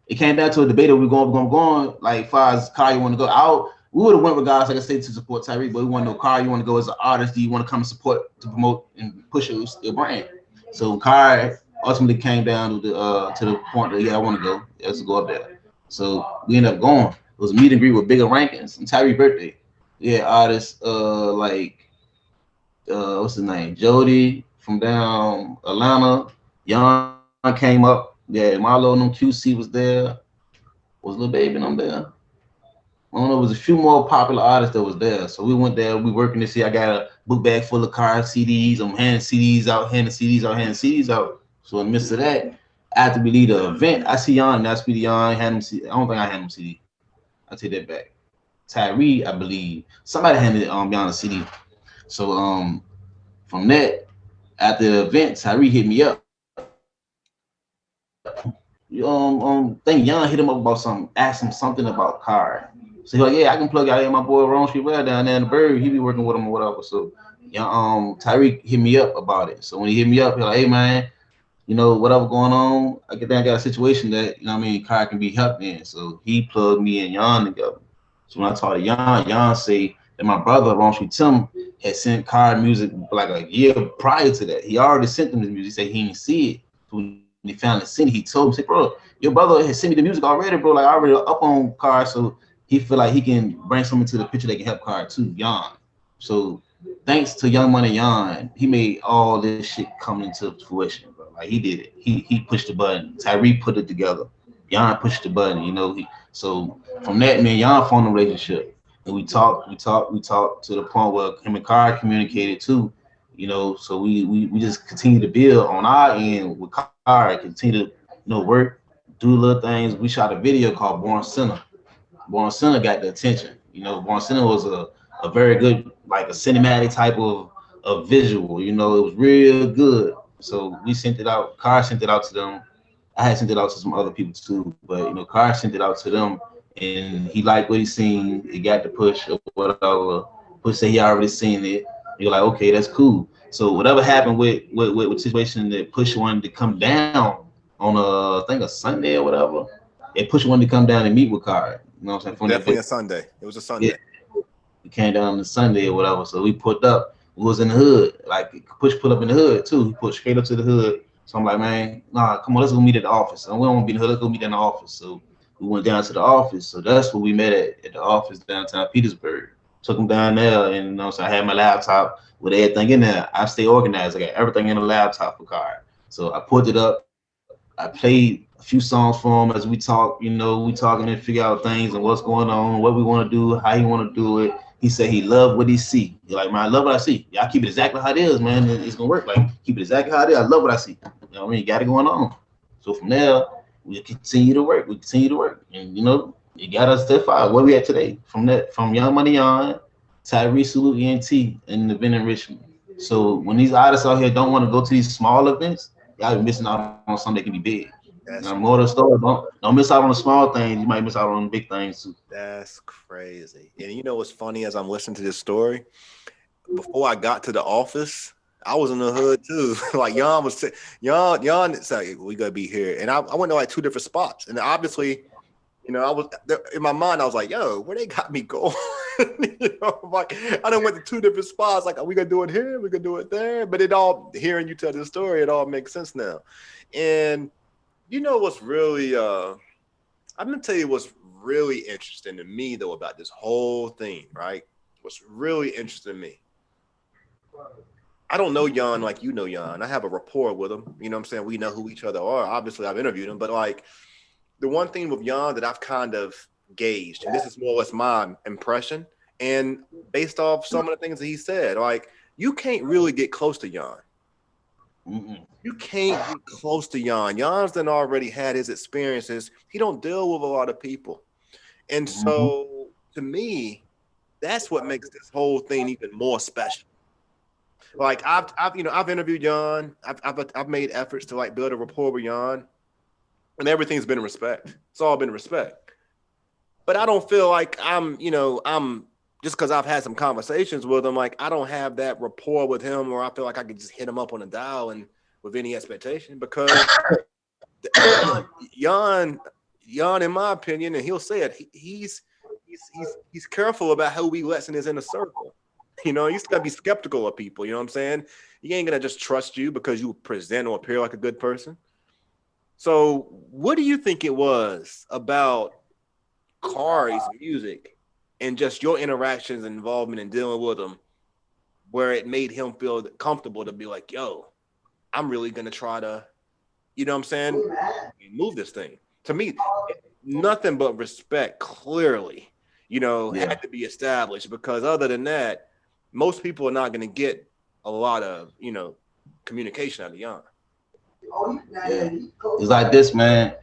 it came down to a debate. We're going like, far as Carter, you want to go out? We would have went regardless, like I said, to support Tyreek, but we want to know, Kari, you want to go as an artist? Do you want to come and support, to promote and push your brand? So Kari ultimately came down to the point that, I want to go. Let's go up there. So we ended up going. It was a meet and greet with Bigger Rankings and Tyreek's birthday. We had artists what's his name? Jody from down Atlanta. Young came up. Yeah, Marlo and them QC was there. Was Lil Baby and them there? I don't know, it was a few more popular artists that was there. So we went there, we working this year. I got a book bag full of cards, CDs. I'm handing CDs out. So in the midst of that, after we leave the event, I see Yon, and I speak to Yon, hand him CD. I don't think I hand him CD. I take that back. Tyree, I believe. Somebody handed Yon a CD. So from that, after the event, Tyree hit me up. Think Yon hit him up about something, asked him something about card. So he's like, yeah, I can plug out here my boy Romestreet Rell down there in the Bird. He be working with him or whatever. So Tyreek hit me up about it. So when he hit me up, he's like, hey man, whatever going on, I got a situation that, Kari can be helped in. So he plugged me and Yon together. So when I talked to Yon say that my brother Romestreet Tim had sent Kari music like a year prior to that. He already sent him his music. He said he didn't see it. So when he found the city, he told me, say, bro, your brother has sent me the music already, bro. Like I already up on Card, so he feel like he can bring something to the picture that can help Card too, Yon. So thanks to Young Money Yon, he made all this shit come into fruition, bro. Like he did it. He pushed the button. Tyree put it together. Yon pushed the button, you know. So from that, man, Yon formed a relationship. And we talked to the point where him and Card communicated too, you know. So we just continue to build on our end with Card, continue to work, do little things. We shot a video called Born Sinner. Born Sinner got the attention. You know, Born Sinner was a very good, like a cinematic type of visual. You know, it was real good. So we sent it out. Card sent it out to them. I had sent it out to some other people too, but you know, Card sent it out to them, and he liked what he seen. He got the push or whatever. Push said he already seen it. You're like, okay, that's cool. So whatever happened with situation that Push wanted to come down on I think a Sunday or whatever, and Push wanted to come down and meet with Card. You know what I'm saying? Definitely a Sunday. It was a Sunday. Yeah. We came down on the Sunday or whatever, so we put up. We was in the hood. Like Push put up in the hood too. He put straight up to the hood. So I'm like, man, nah, come on, let's go meet at the office. And we don't want to be in the hood, let's go meet in the office. So we went down to the office. So that's where we met at the office downtown Petersburg. Took him down there, and you know, so I had my laptop with everything in there. I stay organized. I got everything in the laptop for Card. So I put it up. I played a few songs for him as we talk. You know, we talking and figure out things and what's going on, what we want to do, how he want to do it. He said he loved what he see. He's like, man, I love what I see. Y'all keep it exactly how it is, man. It's gonna work. Like, keep it exactly how it is. I love what I see. You know what I mean? You got it going on. So from there, we continue to work. And you know, you got us to five. Where we at today? From Young Money On, Tyree Salute ENT, and the event in Richmond. So when these artists out here don't want to go to these small events, y'all be missing out on something that can be big. And more of the story, don't miss out on the small things. You might miss out on the big things too. That's crazy. And you know what's funny? As I'm listening to this story, before I got to the office, I was in the hood too. Like Yon said, we gotta be here. And I went to like two different spots. And obviously, you know, I was in my mind, I was like, yo, where they got me going? You know, like I done went to two different spots. Like, are we gonna do it here? We gonna do it there? But it all, hearing you tell the story, it all makes sense now. And you know what's really, I'm gonna tell you what's really interesting to me though about this whole thing, right? What's really interesting to me. I don't know Yon like you know Yon. I have a rapport with him. You know what I'm saying? We know who each other are. Obviously, I've interviewed him, but like the one thing with Yon that I've kind of gauged, and this is more or less my impression, and based off some of the things that he said, like you can't really get close to Yon. You can't get close to Yon. Yon's done already had his experiences. He don't deal with a lot of people. And so to me, that's what makes this whole thing even more special. Like I've interviewed Yon. I've made efforts to like build a rapport with Yon, and everything's been respect. It's all been respect. But I don't feel like I'm just because I've had some conversations with him, like I don't have that rapport with him, or I feel like I could just hit him up on a dial and with any expectation, because Yon, in my opinion, and he'll say it, he's careful about who he lets in his inner circle. You know, he's got to be skeptical of people. You know what I'm saying? He ain't gonna just trust you because you present or appear like a good person. So, what do you think it was about Card's music and just your interactions and involvement in dealing with him, where it made him feel comfortable to be like, yo, I'm really going to try to, you know what I'm saying, move this thing? To me, nothing but respect clearly, had to be established, because other than that, most people are not going to get a lot of, communication out of Yon. Yeah. It's like this, man.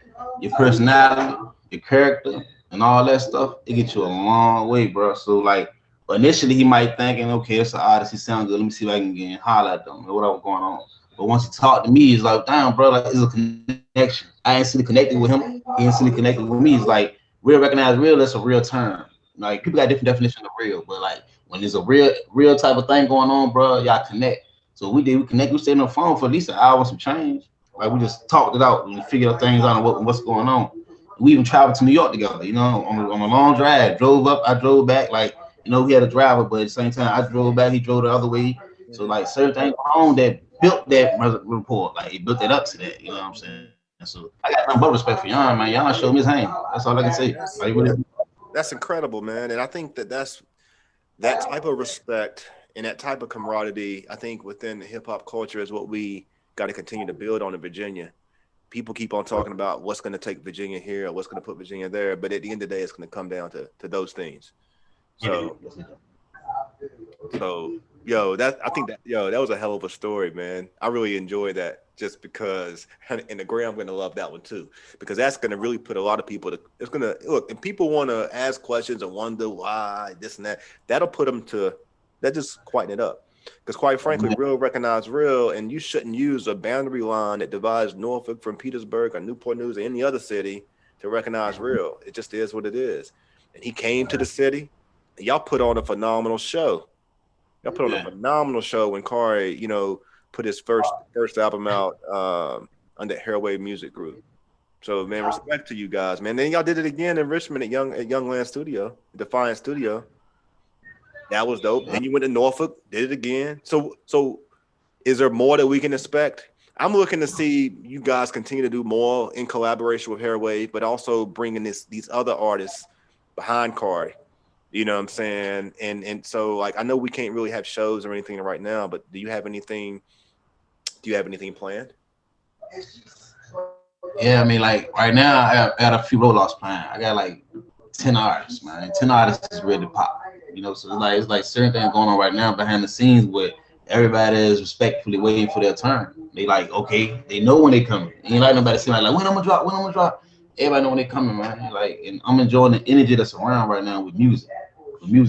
Your personality, your character, and all that stuff, it gets you a long way, bro. So like initially he might thinking, okay, it's an artist, he sounds good. Let me see if I can get holler at them or whatever going on. But once he talked to me, it's like, damn, bro, like it's a connection. I instantly connected with him. He instantly connected with me. It's like real, recognize real. That's a real term. Like people got different definitions of real, but like when there's a real type of thing going on, bro, y'all connect. So we connect. We stayed on the phone for at least an hour and some change. Like we just talked it out and figured out things out and what's going on. We even traveled to New York together, on a long drive. Drove up, I drove back. Like, we had a driver, but at the same time, I drove back, he drove the other way. So, like, certain things on that built that report. Like he built it up to that. You know what I'm saying? And so I got nothing but respect for Yon, man. Yon showed me his hand. That's all I can say. That's incredible, man. And I think that's that type of respect and that type of camaraderie, I think within the hip hop culture is what we got to continue to build on in Virginia. People keep on talking about what's going to take Virginia here or what's going to put Virginia there, but at the end of the day, it's going to come down to those things. So that was a hell of a story, man. I really enjoyed that just because, and the Graham going to love that one too, because that's going to really put a lot of people it's going to look, if people want to ask questions and wonder why this and that, that'll put them to, that just quieten it up. Because quite frankly, Rell recognized Rell, and you shouldn't use a boundary line that divides Norfolk from Petersburg or Newport News or any other city to recognize Rell. It just is what it is. And he came to the city, and y'all put on a phenomenal show. Y'all put on a phenomenal show when Kari, put his first album out under Hairway Music Group. So, man, respect to you guys, man. Then y'all did it again in Richmond at Young Land Studio, Defiant Studio. That was dope. Then you went to Norfolk, did it again. So is there more that we can expect? I'm looking to see you guys continue to do more in collaboration with Hairway, but also bringing these other artists behind Kari. You know what I'm saying? And so, like, I know we can't really have shows or anything right now, but do you have anything planned? Yeah, I mean, like right now I got a few roll-offs planned. I got like 10 artists, man. 10 artists is ready to pop. So it's like certain things going on right now behind the scenes where everybody is respectfully waiting for their turn. They like, okay, they know when they coming. Ain't like nobody saying like when I'm gonna drop. Everybody know when they coming, man. Like, and I'm enjoying the energy that's around right now with music.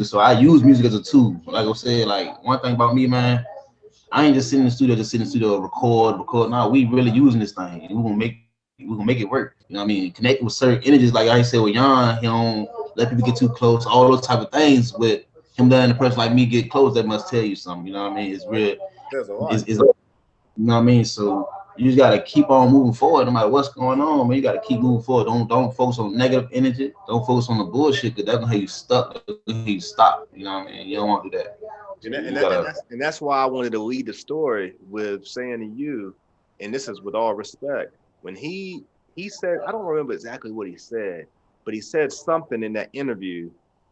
So I use music as a tool. Like I said, like one thing about me, man, I ain't just sitting in the studio, record. No, we really using this thing, and we're gonna make it work. You know what I mean? Connect with certain energies, like I said with Yon, he don't let people get too close, all those type of things. With him letting a person like me get close, that must tell you something. You know what I mean? It's real. There's a lot. You know what I mean? So you just gotta keep on moving forward, no matter what's going on, man. You gotta keep moving forward. Don't focus on negative energy. Don't focus on the bullshit, because that's gonna have you stuck. That's gonna have you stop. You know what I mean? You don't want to do that. And that's why I wanted to lead the story with saying to you, and this is with all respect, when he said, I don't remember exactly what he said, but he said something in that interview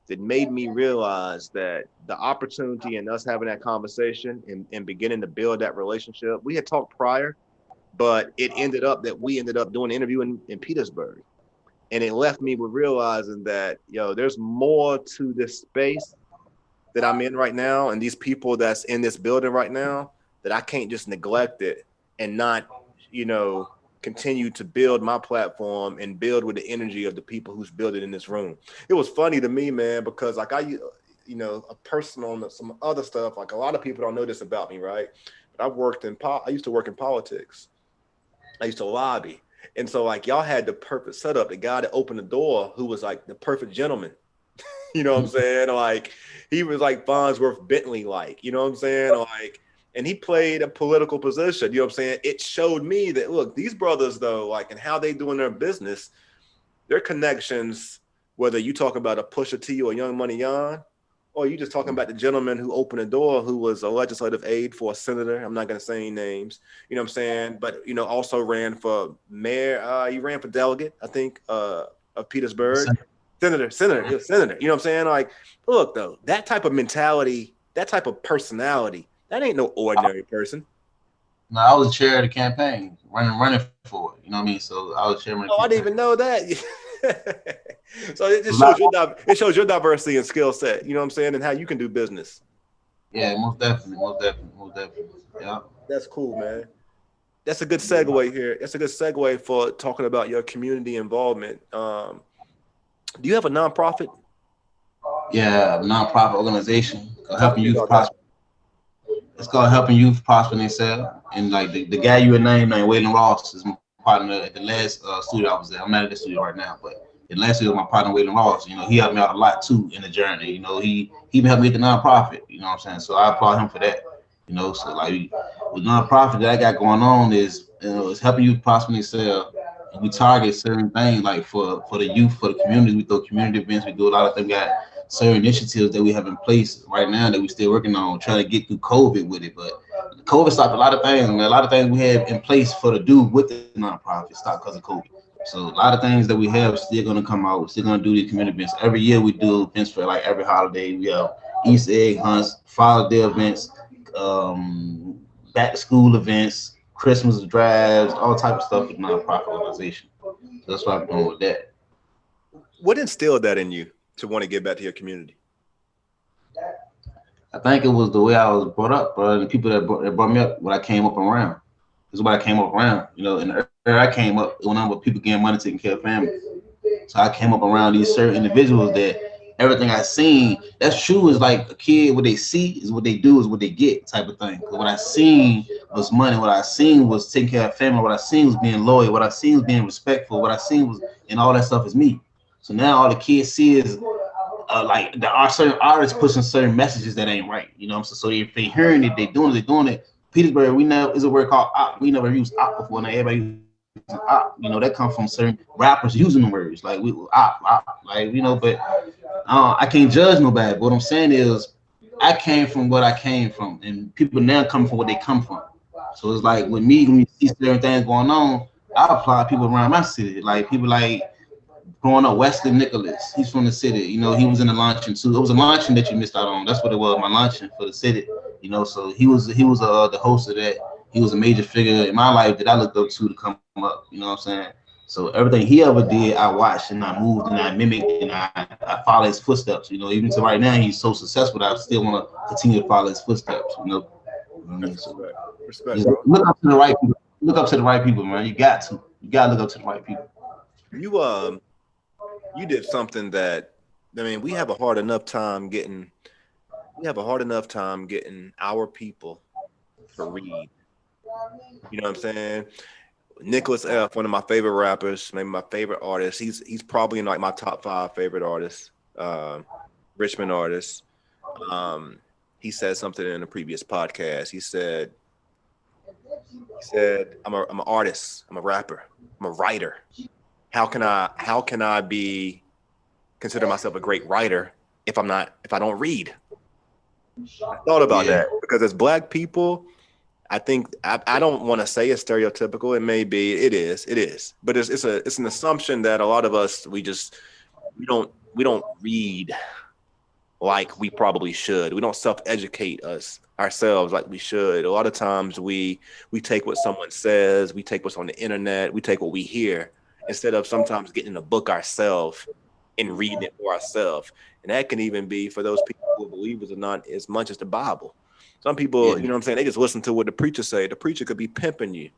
that made me realize that the opportunity in us having that conversation and beginning to build that relationship, we had talked prior, but it ended up that we ended up doing an interview in Petersburg. And it left me with realizing that, there's more to this space that I'm in right now, and these people that's in this building right now, that I can't just neglect it and not, continue to build my platform and build with the energy of the people who's building in this room. It was funny to me, man, because like a person on some other stuff, like a lot of people don't know this about me, right? But I used to work in politics. I used to lobby. And so like y'all had the perfect setup, the guy that opened the door who was like the perfect gentleman. You know what I'm saying? Like he was like Farnsworth Bentley, like, you know what I'm saying? Like, and he played a political position, you know what I'm saying? It showed me that, look, these brothers though, like, and how they doing their business, their connections, whether you talk about a Pusha T or Young Money Yon, or you just talking about the gentleman who opened the door, who was a legislative aide for a senator. I'm not going to say any names, you know what I'm saying? But, also ran for mayor. He ran for delegate, I think, of Petersburg. Senator, you know what I'm saying? Like, look, though, that type of mentality, that type of personality, that ain't no ordinary person. No, I was chair of the campaign, running for it. You know what I mean? So I was chairman. I didn't even know that. So it just shows your diversity and skill set. You know what I'm saying, and how you can do business. Yeah, most definitely. Yeah, that's cool, man. That's a good segue here. That's a good segue for talking about your community involvement. Do you have a nonprofit? Yeah, a nonprofit organization helping youth prosper. It's called Helping Youth Prosper Themselves. And like the guy you were named Waylon Ross is my partner at the last studio I was at. I'm not at the studio right now, but the last studio was my partner Waylon Ross. He helped me out a lot too in the journey. He even helped me with the nonprofit. You know what I'm saying? So I applaud him for that. So like with nonprofit that I got going on is it's helping youth prosper themselves. And we target certain things like for the youth, for the community. We throw community events. We do a lot of things. We got certain initiatives that we have in place right now that we're still working on, trying to get through COVID with it. But COVID stopped a lot of things, man. A lot of things we had in place for to do with the nonprofit stopped because of COVID. So a lot of things that we have still gonna come out. We're still gonna do these community events. Every year we do events for like every holiday. We have Easter egg hunts, Father's Day events, back to school events, Christmas drives, all type of stuff with nonprofit organization. So that's why I'm going with that. What instilled that in you to want to give back to your community? I think it was the way I was brought up, bro. And the people that brought me up when I came up around. This is what I came up around. You know, and the era I came up, when I'm with people getting money, taking care of family. So I came up around these certain individuals that everything I seen, that's true, is like a kid, what they see is what they do, is what they get type of thing. What I seen was money. What I seen was taking care of family. What I seen was being loyal. What I seen was being respectful. What I seen was, and all that stuff is me. So now all the kids see is like there are certain artists pushing certain messages that ain't right. You know what I'm saying? So if they hearing it, they're doing it. Petersburg, we know is a word called op. We never used op before. Now everybody uses op. You know, that comes from certain rappers using the words like we op, like, you know, but I can't judge nobody. But what I'm saying is I came from what I came from, and people now come from what they come from. So it's like with me, when you see certain things going on, I apply people around my city. Like people like growing up, Wesley Nicholas, he's from the city. You know, he was in the luncheon too. It was a luncheon that you missed out on. That's what it was, my luncheon for the city. You know, so he was the host of that. He was a major figure in my life that I looked up to come up. You know what I'm saying? So everything he ever did, I watched and I moved and I mimicked and I followed his footsteps. You know, even to right now, he's so successful that I still want to continue to follow his footsteps. You know, so Respect, bro. look up to the right people. Look up to the right people, man. You got to look up to the right people. You did something that, I mean, we have a hard enough time getting our people to read. You know what I'm saying? Nicholas F., one of my favorite rappers, maybe my favorite artist. He's probably in like my top 5 favorite artists, Richmond artists. He said something in a previous podcast. He said, I'm an artist, I'm a rapper, I'm a writer. How can I consider myself a great writer if I don't read? I thought about that because as Black people, I think I don't want to say it's stereotypical. It may be, it is, but it's an assumption that a lot of us we don't read like we probably should. We don't self-educate ourselves like we should. A lot of times we take what someone says, we take what's on the internet, we take what we hear instead of sometimes getting a book ourselves and reading it for ourselves. And that can even be for those people who believe it or not as much as the Bible. Some people, you know what I'm saying, they just listen to what the preacher say. The preacher could be pimping you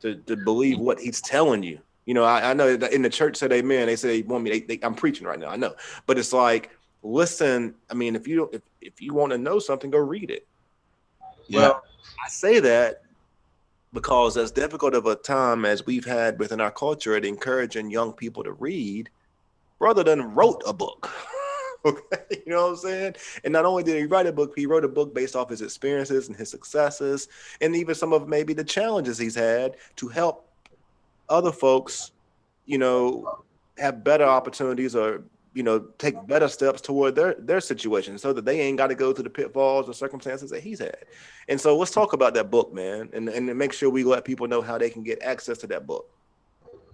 to believe what he's telling you. You know, I know that in the church said amen. They say they want me. I'm preaching right now. I know, but it's like, listen. I mean, if you want to know something, go read it. Yeah. Well, I say that because as difficult of a time as we've had within our culture at encouraging young people to read, brother done wrote a book. Okay, you know what I'm saying? And not only did he write a book, he wrote a book based off his experiences and his successes, and even some of maybe the challenges he's had to help other folks, you know, have better opportunities or, you know, take better steps toward their situation so that they ain't got to go through the pitfalls or circumstances that he's had. And so let's talk about that book, man, and make sure we let people know how they can get access to that book.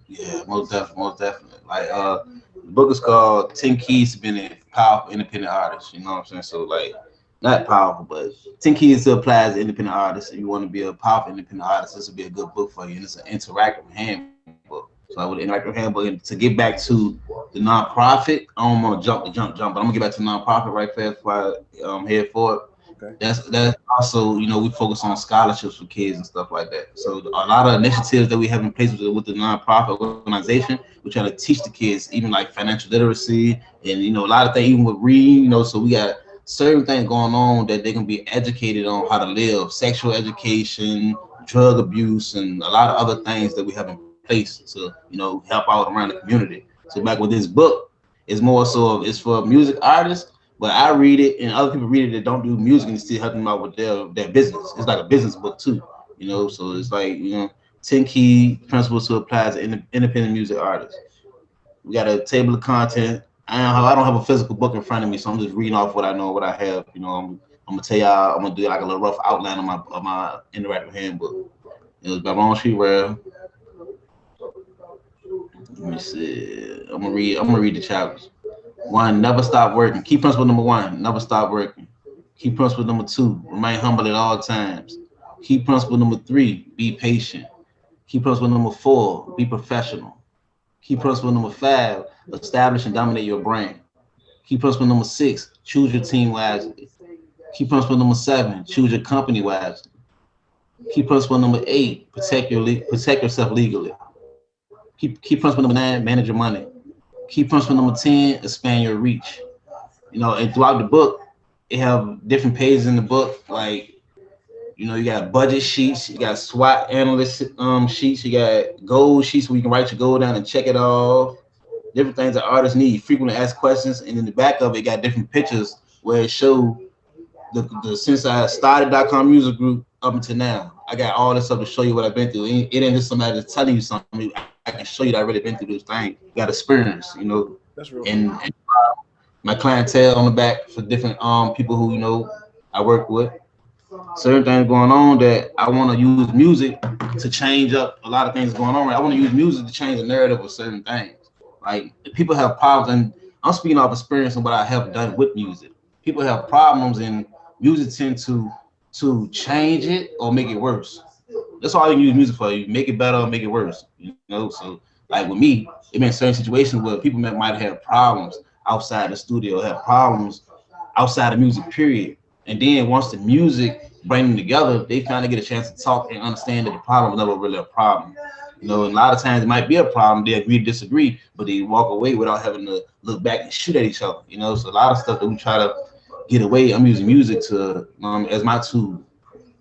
Yeah, most definitely. Like the book is called 10 Keys to Being a Powerful Independent Artist. You know what I'm saying? So like not powerful, but 10 keys to apply as an independent artist. If you want to be a powerful independent artist, this would be a good book for you. And it's an interactive handbook. So I would interactive handbook. And to get back to the nonprofit, I don't want to jump, but I'm gonna get back to the nonprofit right fast before I head forward. Okay. That's also, you know, we focus on scholarships for kids and stuff like that. So a lot of initiatives that we have in place with the nonprofit organization, we try to teach the kids even like financial literacy and, you know, a lot of things, even with reading, you know, so we got certain things going on that they can be educated on how to live, sexual education, drug abuse, and a lot of other things that we have in place to, you know, help out around the community. So back with this book, it's more so it's for music artists. But I read it and other people read it that don't do music and still help them out with their business. It's like a business book too, you know. So it's like, you know, 10 key principles to apply as an independent music artist. We got a table of content. I don't have a physical book in front of me, so I'm just reading off what I know, what I have. You know, I'm gonna tell y'all. I'm gonna do like a little rough outline of my interactive handbook. It was by Romestreet, Rell. Let me see. I'm gonna read the chapters. 1, never stop working. Key principle number 1, never stop working. Key principle number 2, remain humble at all times. Key principle number 3, be patient. Key principle number 4, be professional. Key principle number 5, establish and dominate your brand. Key principle number 6, choose your team wisely. Key principle number 7, choose your company wisely. Key principle number 8, protect yourself legally. Key principle number 9, manage your money. Key principle number 10, expand your reach. You know, and throughout the book, it have different pages in the book. Like, you know, you got budget sheets, you got SWOT analyst sheets, you got goal sheets where you can write your goal down and check it off. Different things that artists need, frequently asked questions, and in the back of it, got different pictures where it show the since I started .com music group up until now. I got all this stuff to show you what I've been through. It ain't just somebody that's telling you something. I can show you that I've really been through this thing. Got experience, you know. That's real. And my clientele on the back for different people who, you know, I work with. Certain things going on that I want to use music to change up a lot of things going on. I want to use music to change the narrative of certain things. Like, people have problems, and I'm speaking off experience and what I have done with music. People have problems, and music tend to change it or make it worse. That's all you use music for. You make it better or make it worse. You know, so like with me, it been certain situations where people might have problems outside the studio, have problems outside of music, period. And then once the music bring them together, they finally get a chance to talk and understand that the problem is never really a problem. You know, and a lot of times it might be a problem. They agree to disagree, but they walk away without having to look back and shoot at each other. You know, so a lot of stuff that we try to get away. I'm using music to as my tool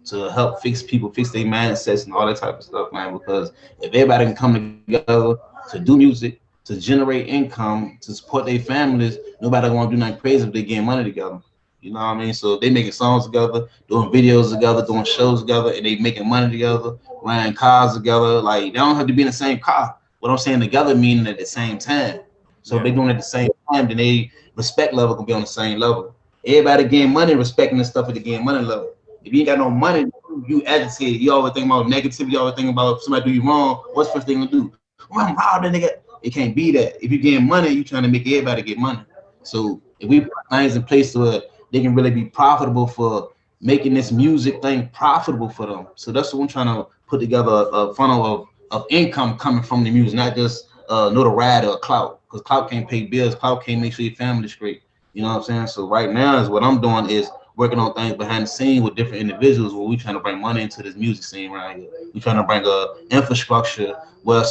to help people fix their mindsets and all that type of stuff, man. Because if everybody can come together to do music, to generate income, to support their families, nobody want to do nothing crazy if they getting money together. You know what I mean? So they making songs together, doing videos together, doing shows together, and they making money together, riding cars together. Like, they don't have to be in the same car. What I'm saying together meaning at the same time. So if they doing it at the same time, then they respect level can be on the same level. Everybody getting money, respecting this stuff at the getting money level. If you ain't got no money, you agitated. You always think about negativity. You always think about if somebody do you wrong. What's the first thing you gonna do? Oh, I'm robbed that nigga. It can't be that. If you getting money, you trying to make everybody get money. So if we put things in place where they can really be profitable for making this music thing profitable for them. So that's what I'm trying to put together, a funnel of income coming from the music, not just notoriety or clout. Because clout can't pay bills. Clout can't make sure your family's straight. You know what I'm saying? So right now is what I'm doing is working on things behind the scene with different individuals where we trying to bring money into this music scene right here. We trying to bring infrastructure where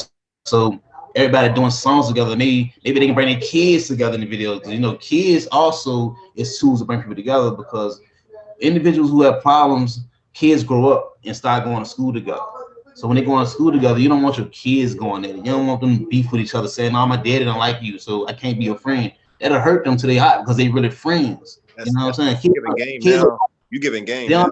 so everybody doing songs together. And maybe they can bring their kids together in the video. You know, kids also is tools to bring people together because individuals who have problems, kids grow up and start going to school together. So when they go to school together, you don't want your kids going there. You don't want them to beef with each other saying, "No, my daddy don't like you, so I can't be your friend." That'll hurt them till they hot because they really friends. You know what I'm saying? You giving game now.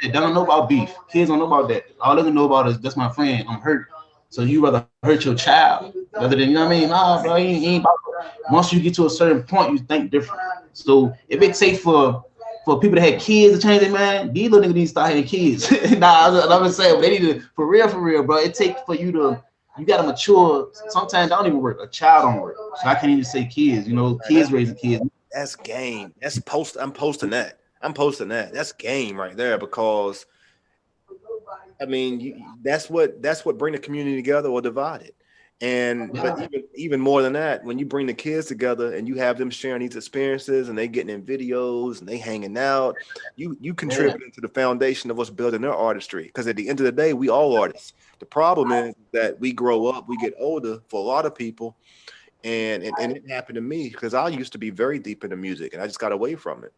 They don't know about beef. Kids don't know about that. All they can know about is that's my friend. I'm hurt. So you rather hurt your child rather than, you know what I mean? Nah, bro, he ain't about that. Once you get to a certain point, you think different. So if it takes for people that had kids to change their mind, these little niggas need to start having kids. Nah, I'm just saying, they need to, for real, bro. It takes for you to, you gotta mature. Sometimes don't even work. A child don't work. So I can't even say kids. You know, kids raising kids. That's game. I'm posting that. That's game right there because, I mean, that's what bring the community together or divide it. And but even more than that, when you bring the kids together and you have them sharing these experiences and they getting in videos and they hanging out, you contributing to the foundation of us building their artistry. Because at the end of the day, we all artists. The problem is that we grow up, we get older for a lot of people, and it happened to me because I used to be very deep into music and I just got away from it.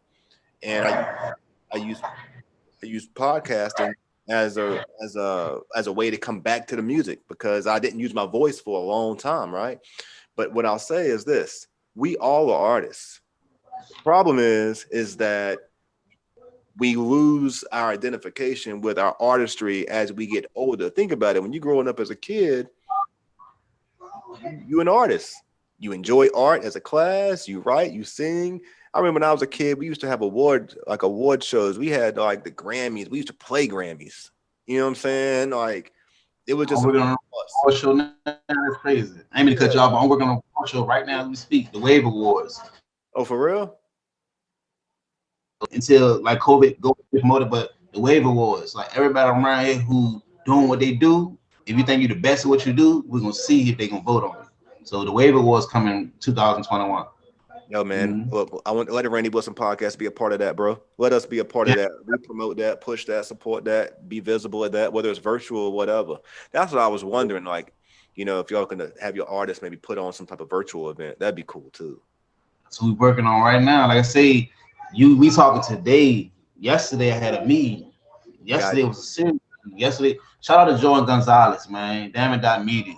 And I used podcasting as a way to come back to the music because I didn't use my voice for a long time, right? But what I'll say is this: we all are artists. The problem is that we lose our identification with our artistry as we get older. Think about it: when you're growing up as a kid, you're an artist. you enjoy art as a class, you write, you sing. I remember when I was a kid, we used to have award shows. We had like the Grammys. We used to play Grammys. You know what I'm saying? Like it was I'm just working on a award show now. That's crazy. I ain't mean to cut you off, but I'm working on a award show right now as we speak. The Wave Awards. Oh, for real? Until like COVID go promoted, but the Wave Awards, like everybody around here who doing what they do. If you think you're the best at what you do, we're gonna see if they gonna vote on it. So the Wave Awards coming 2021. Yo, man, look, I want to let the Randy Wilson podcast be a part of that, bro. Let us be a part of that. We promote that, push that, support that, be visible at that, whether it's virtual or whatever. That's what I was wondering. Like, you know, if y'all gonna have your artists maybe put on some type of virtual event, that'd be cool too. So we're working on right now. Like I say, we talking today. Yesterday I had a meeting. Yesterday was a series. Yesterday, shout out to Jordan Gonzalez, man. Damn it, Media.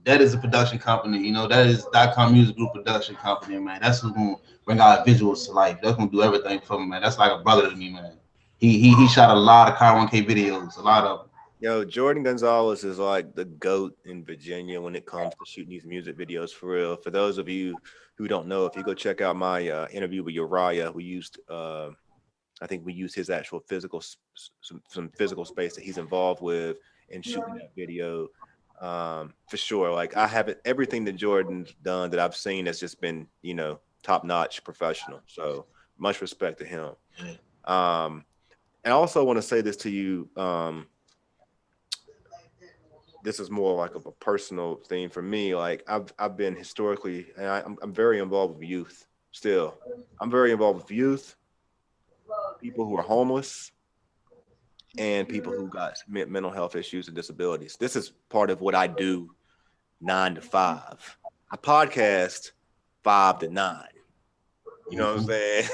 That is a production company, you know. That is .com Music Group production company, man. That's who's gonna bring our visuals to life. That's gonna do everything for me, man. That's like a brother to me, man. He shot a lot of Car 1K videos, a lot of them. Yo, Jordan Gonzalez is like the GOAT in Virginia when it comes to shooting these music videos for real. For those of you who don't know, if you go check out my interview with Uriah, we used I think we used his actual physical some physical space that he's involved with in shooting that video. For sure, like I haven't everything that Jordan's done that I've seen has just been, you know, top notch professional. So much respect to him. And I also want to say this to you. This is more like of a personal thing for me. Like I've been historically, and I'm very involved with youth. Still, I'm very involved with youth, people who are homeless, and people who got mental health issues and disabilities. This is part of what I do 9 to 5. I podcast 5 to 9. You know what I'm saying?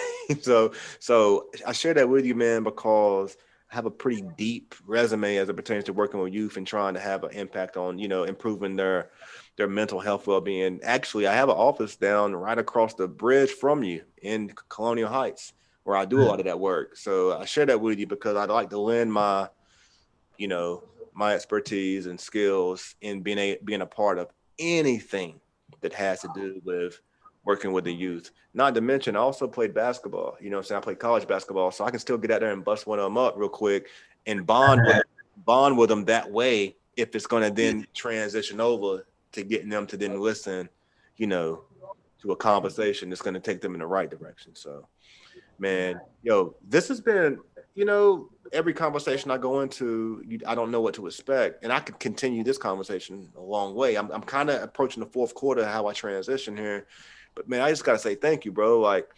So I share that with you, man, because I have a pretty deep resume as it pertains to working with youth and trying to have an impact on, you know, improving their mental health well-being. Actually, I have an office down right across the bridge from you in Colonial Heights, where I do a lot of that work. So I share that with you because I'd like to lend my, you know, my expertise and skills in being a part of anything that has to do with working with the youth. Not to mention, I also played basketball. You know what I'm saying? I played college basketball, so I can still get out there and bust one of them up real quick and bond with them that way if it's going to then transition over to getting them to then listen, you know, to a conversation that's going to take them in the right direction. So, man, yo, this has been, you know, every conversation I go into, I don't know what to expect. And I could continue this conversation a long way. I'm kind of approaching the fourth quarter, how I transition here. But, man, I just got to say thank you, bro. Like,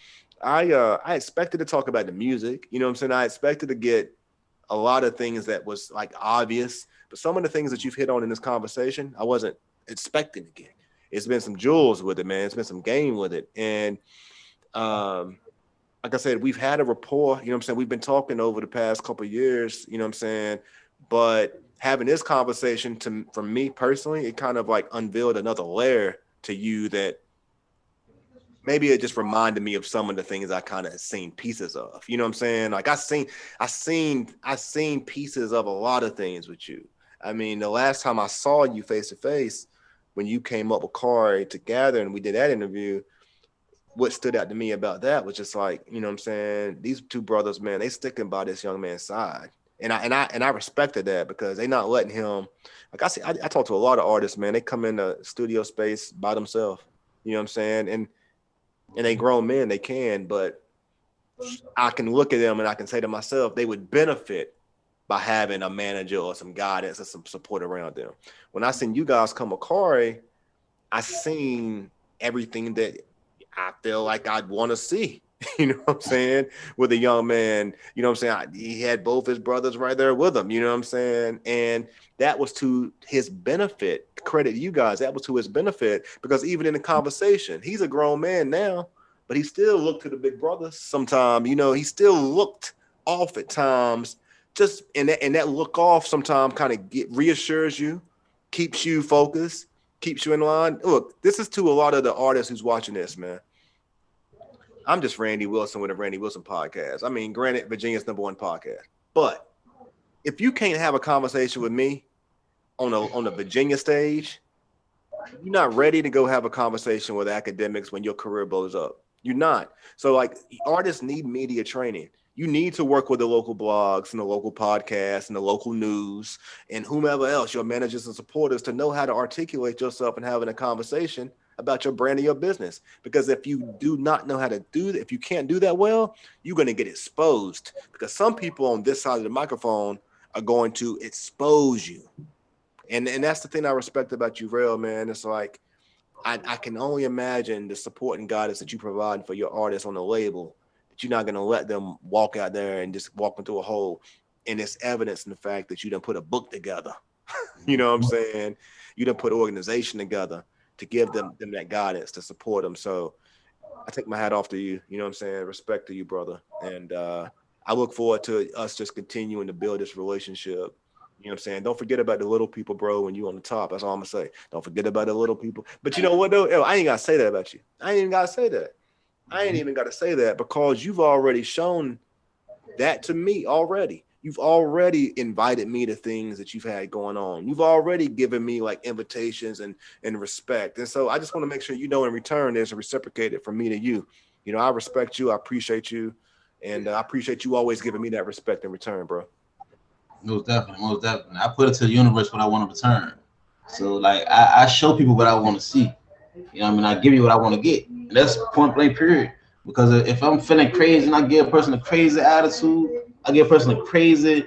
I expected to talk about the music. You know what I'm saying? I expected to get a lot of things that was, like, obvious. But some of the things that you've hit on in this conversation, I wasn't expecting to get. It's been some jewels with it, man. It's been some game with it. And, like I said, we've had a rapport, you know what I'm saying? We've been talking over the past couple of years, you know what I'm saying? But having this conversation for me personally, it kind of like unveiled another layer to you that maybe it just reminded me of some of the things I kind of seen pieces of, you know what I'm saying? Like I seen pieces of a lot of things with you. I mean, the last time I saw you face to face, when you came up with Corey together and we did that interview, what stood out to me about that was just like, you know what I'm saying? These two brothers, man, they sticking by this young man's side. And I respected that because they not letting him, like I talk to a lot of artists, man, they come in the studio space by themselves, you know what I'm saying? And they grown men, they can, but I can look at them and I can say to myself, they would benefit by having a manager or some guidance or some support around them. When I seen you guys come with Corey, I seen everything that I feel like I'd want to see, you know what I'm saying? With a young man, you know what I'm saying? He had both his brothers right there with him, you know what I'm saying? And that was to his benefit. Credit you guys, that was to his benefit because even in the conversation, he's a grown man now, but he still looked to the big brothers sometime, you know, he still looked off at times, just and that look off sometimes kind of reassures you, keeps you focused, keeps you in line. Look, this is to a lot of the artists who's watching this, man. I'm just Randy Wilson with a Randy Wilson podcast. I mean, granted, Virginia's #1 podcast. But if you can't have a conversation with me on a Virginia stage, you're not ready to go have a conversation with academics when your career blows up. You're not. So like artists need media training. You need to work with the local blogs and the local podcasts and the local news and whomever else, your managers and supporters, to know how to articulate yourself and having a conversation about your brand and your business. Because if you do not know how to do that, if you can't do that well, you're going to get exposed, because some people on this side of the microphone are going to expose you. And that's the thing I respect about you, Rell, man. It's like, I can only imagine the support and guidance that you provide for your artists on the label, that you're not going to let them walk out there and just walk into a hole. And it's evidence in the fact that you done put a book together. You know what I'm saying? You done put an organization together to give them that guidance, to support them. So I take my hat off to you. You know what I'm saying? Respect to you, brother. And I look forward to us just continuing to build this relationship. You know what I'm saying? Don't forget about the little people, bro, when you on the top. That's all I'm going to say. Don't forget about the little people. But you know what, though? I ain't got to say that about you. I ain't even got to say that. I ain't even got to say that, because you've already shown that to me already. You've already invited me to things that you've had going on. You've already given me like invitations and respect. And so I just want to make sure you know in return there's a reciprocated from me to you. You know, I respect you. I appreciate you. And I appreciate you always giving me that respect in return, bro. Most definitely, most definitely. I put it to the universe what I want to return. So like I show people what I want to see. You know what I mean? I give you what I want to get. And that's point blank period. Because if I'm feeling crazy and I give a person a crazy attitude, I give a person a crazy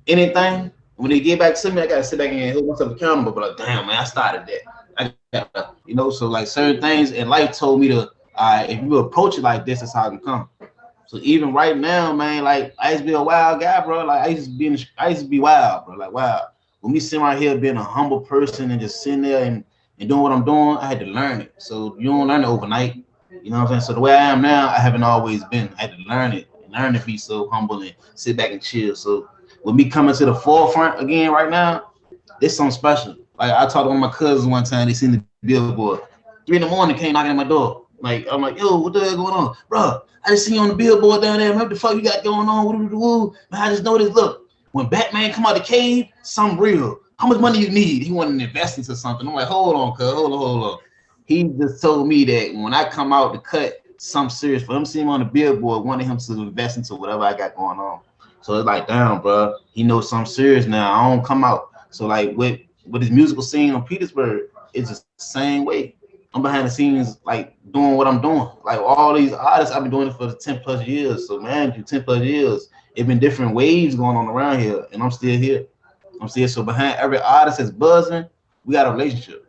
anything, when they get back to me, I gotta sit back and hold myself accountable. But like, damn man, I started that. You know, so like certain things in life told me to, if you approach it like this, that's how it can come. So even right now, man, like I used to be a wild guy, bro. Like I used to be wild, bro. Like wow. When we sitting right here being a humble person and just sitting there and doing what I'm doing, I had to learn it. So you don't learn it overnight. You know what I'm saying? So the way I am now, I haven't always been. I had to learn it. Learn to be so humble and sit back and chill. So with me coming to the forefront again right now, it's something special. Like I talked to one of my cousins one time, they seen the billboard. 3 a.m, came knocking at my door. Like I'm like, yo, what the hell going on? Bro, I just seen you on the billboard down there. What the fuck you got going on? Man, I just noticed, look, when Batman come out the cave, something real. How much money you need? He wanted to invest into something. I'm like, hold on, cuz, hold on. He just told me that when I come out to cut something serious, for him seeing him on the billboard, wanted him to invest into whatever I got going on. So it's like, damn, bro, he knows something serious now. I don't come out. So like with his musical scene on Petersburg, it's just the same way. I'm behind the scenes, like doing what I'm doing. Like all these artists, I've been doing it for 10 plus years. So man, through 10 plus years, it's been different waves going on around here, and I'm still here. So behind every artist that's buzzing, we got a relationship.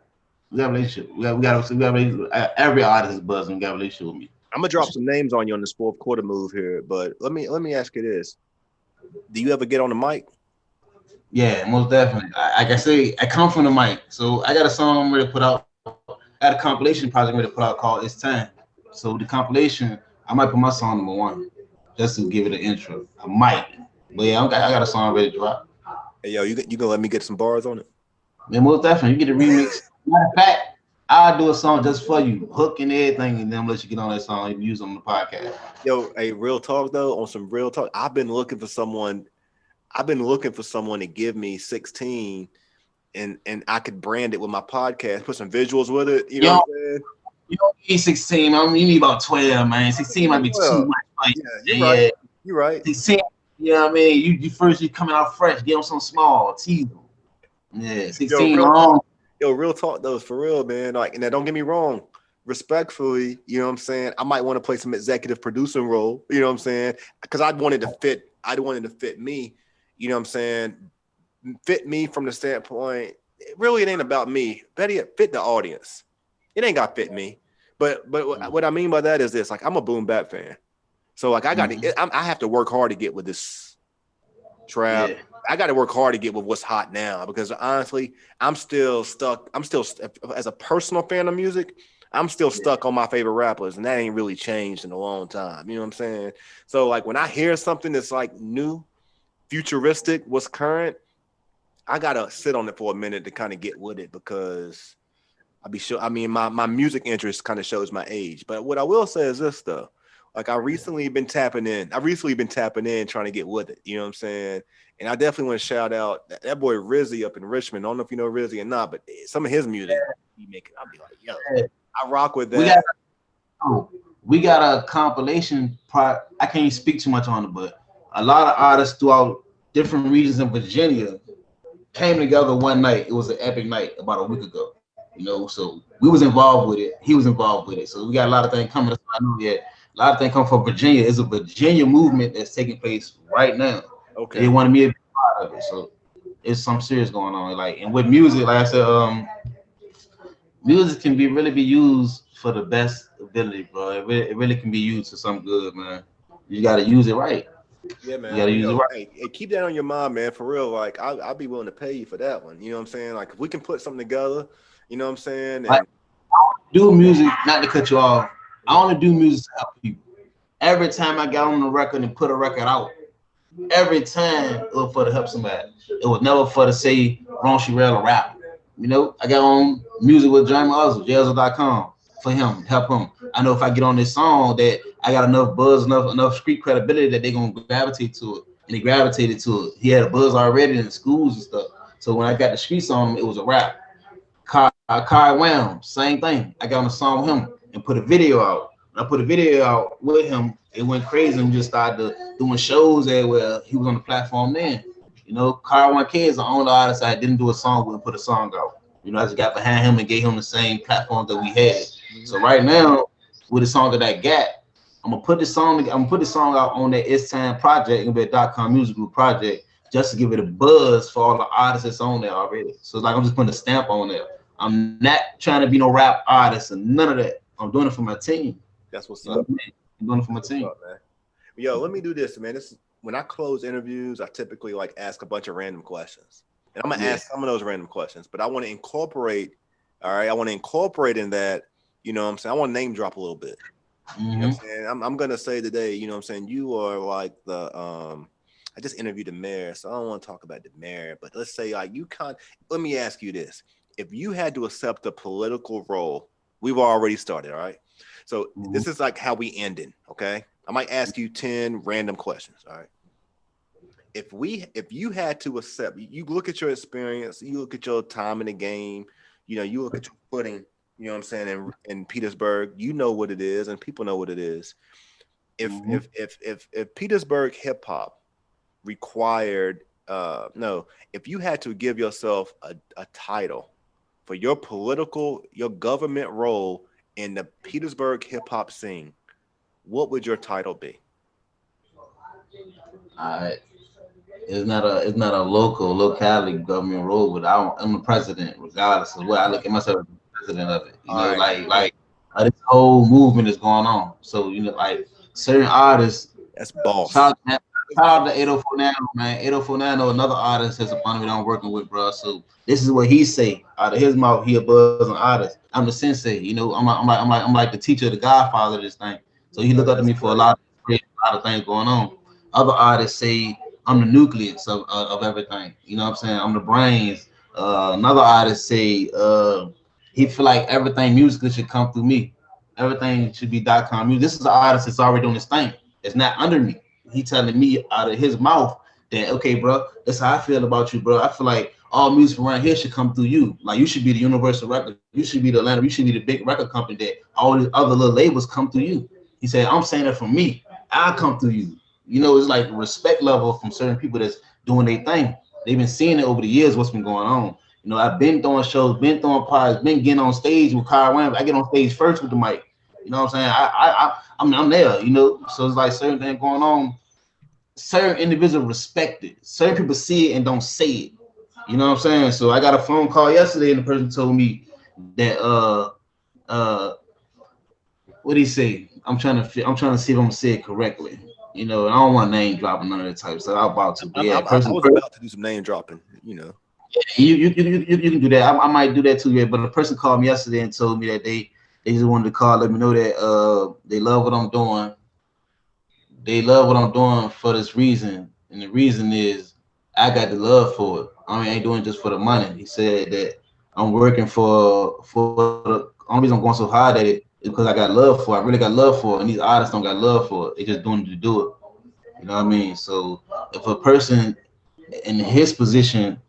We got every artist is buzzing. We got a relationship with me. I'm gonna drop some names on you on this fourth quarter move here, but let me ask you this: do you ever get on the mic? Yeah, most definitely. Like I say, I come from the mic, so I got a song I'm ready to put out. I had a compilation project I'm ready to put out called "It's Time." So the compilation, I might put my song number 1, just to give it an intro. I might, but yeah, I got a song ready to drop. Hey, yo, you gonna let me get some bars on it? Man, most definitely. You get a remix. Matter of fact, I'll do a song just for you, hook and everything, and then I'll let you get on that song and use on the podcast. Yo, hey, real talk though, on some real talk, I've been looking for someone to give me 16 and I could brand it with my podcast, put some visuals with it. You know what I'm saying? You don't need 16. I mean, you need about 12, man. 16 might be too much. Like, yeah, right. You're right. 16, you know what I mean? You coming out fresh, get them some small, tease them. Yeah, 16 long. Yo, real talk though, for real, man. Like, now don't get me wrong. Respectfully, you know what I'm saying? I might want to play some executive producing role, you know what I'm saying? Because I wanted to fit me, you know what I'm saying? Fit me from the standpoint, it ain't about me. Better yet, fit the audience. It ain't got to fit me. But what I mean by that is this, like, I'm a boom bap fan. So like I have to work hard to get with this trap. Yeah. I got to work hard to get with what's hot now, because honestly, I'm still stuck. As a personal fan of music, I'm still stuck on my favorite rappers, and that ain't really changed in a long time. You know what I'm saying? So like when I hear something that's like new, futuristic, what's current, I gotta sit on it for a minute to kind of get with it, because my music interest kind of shows my age. But what I will say is this though, Like I recently been tapping in. Trying to get with it. You know what I'm saying? And I definitely want to shout out that boy Rizzy up in Richmond. I don't know if you know Rizzy or not, but some of his music he make it. I'll be like, yo, I rock with that. We got a compilation part. I can't speak too much on it, but a lot of artists throughout different regions in Virginia came together one night. It was an epic night about a week ago. You know, so we was involved with it. He was involved with it. So we got a lot of things coming. I know a lot of things come from Virginia. It's a Virginia movement that's taking place right now. Okay. They wanted me to be part of it. So it's some serious going on. Like, and with music, like I said, music can really be used for the best ability, bro. It really can be used for something good, man. You got to use it right. Yeah, man. You got to use it right. Hey, keep that on your mind, man. For real, like I'll be willing to pay you for that one. You know what I'm saying? Like if we can put something together, you know what I'm saying? And I do music, not to cut you off. I only do music to help people. Every time I got on the record and put a record out, every time it was for to help somebody. It was never for to say Romestreet Rell a rapper. You know, I got on music with Jeremy Uzzle, Jazzo.com, for him, help him. I know if I get on this song that I got enough buzz, enough street credibility that they're gonna gravitate to it. And he gravitated to it. He had a buzz already in the schools and stuff. So when I got the streets on him, it was a rap. Kai Wham, same thing. I got on a song with him and put a video out. When I put a video out with him, it went crazy and just started doing shows everywhere. He was on the platform then. You know, Kai 1K is the only artist I didn't do a song with and put a song out. You know, I just got behind him and gave him the same platform that we had. So right now, with the song that I got, I'm gonna put this song out on that It's Time project. It's gonna be a .com music group project just to give it a buzz for all the artists that's on there already. So it's like I'm just putting a stamp on there. I'm not trying to be no rap artist and none of that. I'm doing it for my team. That's what's up. I'm doing it for my team. Up, man. Yo, let me do this, man. This is when I close interviews, I typically like ask a bunch of random questions. And I'm gonna ask some of those random questions, but I want to incorporate, all right. I want to incorporate in that, you know what I'm saying? I want to name drop a little bit. You know what I'm saying? I'm gonna say today, you know what I'm saying, you are like the I just interviewed the mayor, so I don't want to talk about the mayor, but let's say like let me ask you this. If you had to accept a political role, we've already started, all right? So this is like how we ended, okay? I might ask you 10 random questions, all right? If you had to accept, you look at your experience, you look at your time in the game, you know, you look at your footing, you know what I'm saying, in Petersburg, you know what it is, and people know what it is. If Petersburg hip hop required, if you had to give yourself a title for your government role in the Petersburg hip hop scene, what would your title be? It's not a locality government role, but I'm the president, regardless of what I look at myself as the president of it. You know, like this whole movement is going on. So you know, like certain artists. That's boss. Shout out to 804 Nano, man. 804 Nano, another artist has a fun that I'm working with, bro. So this is what he say out of his mouth. He a buzzing artist. I'm the sensei. You know, I'm like the teacher, the godfather of this thing. So he look up to me for a lot of things going on. Other artists say I'm the nucleus of everything. You know what I'm saying? I'm the brains. Another artist say he feel like everything musically should come through me. Everything should be .com music. This is an artist that's already doing this thing. It's not under me. He telling me out of his mouth that, okay, bro, that's how I feel about you, bro. I feel like all music around here should come through you. Like you should be the universal record. You should be the Atlanta. You should be the big record company that all these other little labels come through you. He said, I'm saying that for me. I'll come through you. You know, it's like respect level from certain people that's doing their thing. They've been seeing it over the years, what's been going on. You know, I've been throwing shows, been throwing pies, been getting on stage with Kyle Wham. I get on stage first with the mic. You know what I'm saying? I'm there, you know. So it's like certain things going on. Certain individuals respect it. Certain people see it and don't say it. You know what I'm saying? So I got a phone call yesterday and the person told me that what did he say? I'm trying to see if I'm gonna say it correctly. You know, I don't want name dropping none of that type. So I'm about to. I was about to do some name dropping. You know. You can do that. I might do that too. Yeah, but a person called me yesterday and told me that they just wanted to call, let me know that they love what I'm doing. They love what I'm doing for this reason, and the reason is I got the love for it. I ain't doing it just for the money. He said that I'm working for the only reason I'm going so hard at it because I got love for it. I really got love for it, and these artists don't got love for it. They just doing it to do it. You know what I mean? So if a person in his position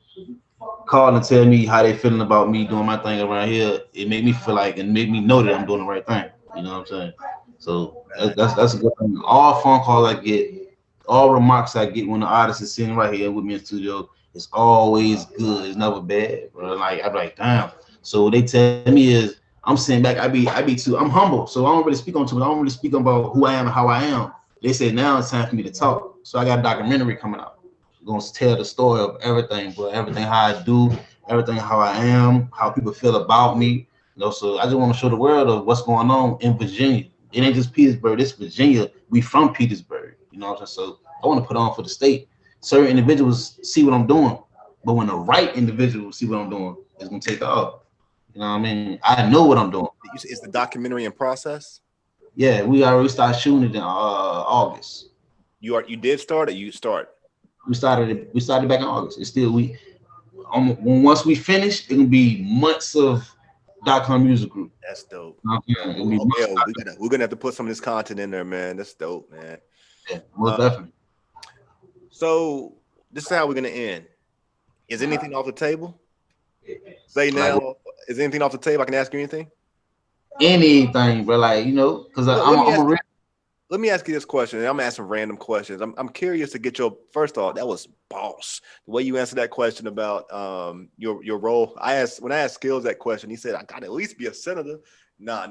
call and tell me how they feeling about me doing my thing around here, it made me feel like and made me know that I'm doing the right thing. You know what I'm saying? So that's a good thing. All phone calls I get, all remarks I get when the artist is sitting right here with me in the studio, it's always good. It's never bad, bro. Like I'm like, damn. So what they tell me is I'm sitting back, I'm humble. So I don't really speak on too much. I don't really speak about who I am and how I am. They say now it's time for me to talk. So I got a documentary coming out. I'm gonna tell the story of everything, bro. Everything how I do, everything how I am, how people feel about me. You know, so I just want to show the world of what's going on in Virginia. It ain't just Petersburg, it's Virginia. We from Petersburg. You know what I'm saying? So I want to put on for the state. Certain individuals see what I'm doing, but when the right individuals see what I'm doing, it's gonna take off. You know what I mean? I know what I'm doing. Is the documentary in process? Yeah, we already started shooting it in August. You did start, or you start? We started back in August. It's still once we finish, it'll be months of .com music group. That's dope. Okay, we're gonna have to put some of this content in there, man. That's dope, man. Yeah, most definitely. So this is how we're gonna end. Is anything off the table? Say now. Is anything off the table? I can ask you anything. Anything, bro. Like, you know, because let me ask you this question. I'm asking random questions. I'm curious to get your first off. That was boss. The way you answered that question about your role. When I asked Skills that question, he said I got to at least be a senator. Nah.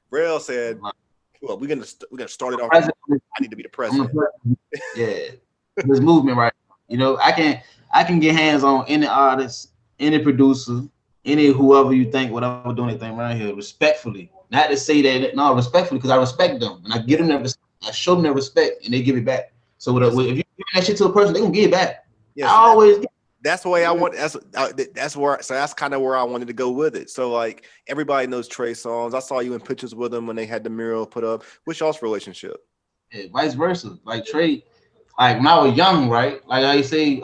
Rell said, well, we're gonna start it off. I need to be the president. Yeah, this movement, right? You know, I can get hands on any artist, any producer, any whoever you think, whatever doing anything around here, respectfully. Not to say that, no, respectfully, because I respect them and I give them that respect. I show them that respect and they give it back. So if you give that shit to a person, they gonna give it back. Yes, that's the way I want. That's kind of where I wanted to go with it. So like everybody knows Trey Songz. I saw you in pictures with him when they had the mural put up. What's y'all's relationship? Yeah, vice versa. Like Trey, like when I was young, right? Like I say,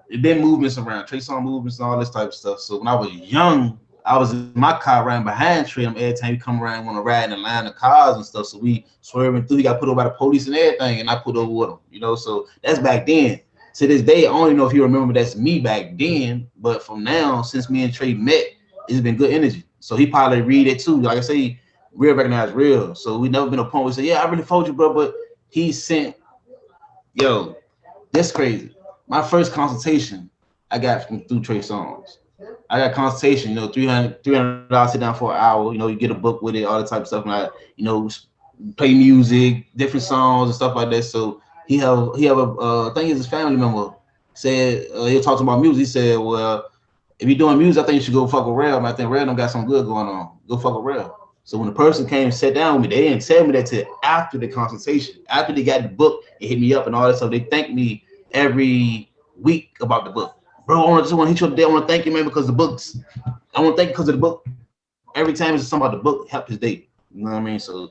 it been movements around Trey Songz movements and all this type of stuff. So when I was young, I was in my car riding behind Trey. Every time he come around, want to ride in a line of cars and stuff. So we swerving through. He got put over by the police and everything, and I put over with him. You know, so that's back then. To this day, I don't even know if you remember that's me back then. But from now, since me and Trey met, it's been good energy. So he probably read it too. Like I say, real recognize real. So we never been a point where we say, yeah, I really told you, bro. But he sent, yo, that's crazy. My first consultation I got through Trey Songz. I got consultation, you know, $300 sit down for an hour. You know, you get a book with it, all the type of stuff, and I, you know, play music, different songs and stuff like that. So he have a thing is his family member said he'll talk about music. He said, well, if you're doing music, I think you should go fuck with Rell. I think Rell don't got some good going on. Go fuck with Rell. So when the person came and sat down with me, they didn't tell me that till after the consultation. After they got the book, they hit me up and all that stuff. They thanked me every week about the book. Bro, I want to hit you up today. I want to thank you, man, because the books. I want to thank you because of the book. Every time it's something about the book, help his day. You know what I mean? So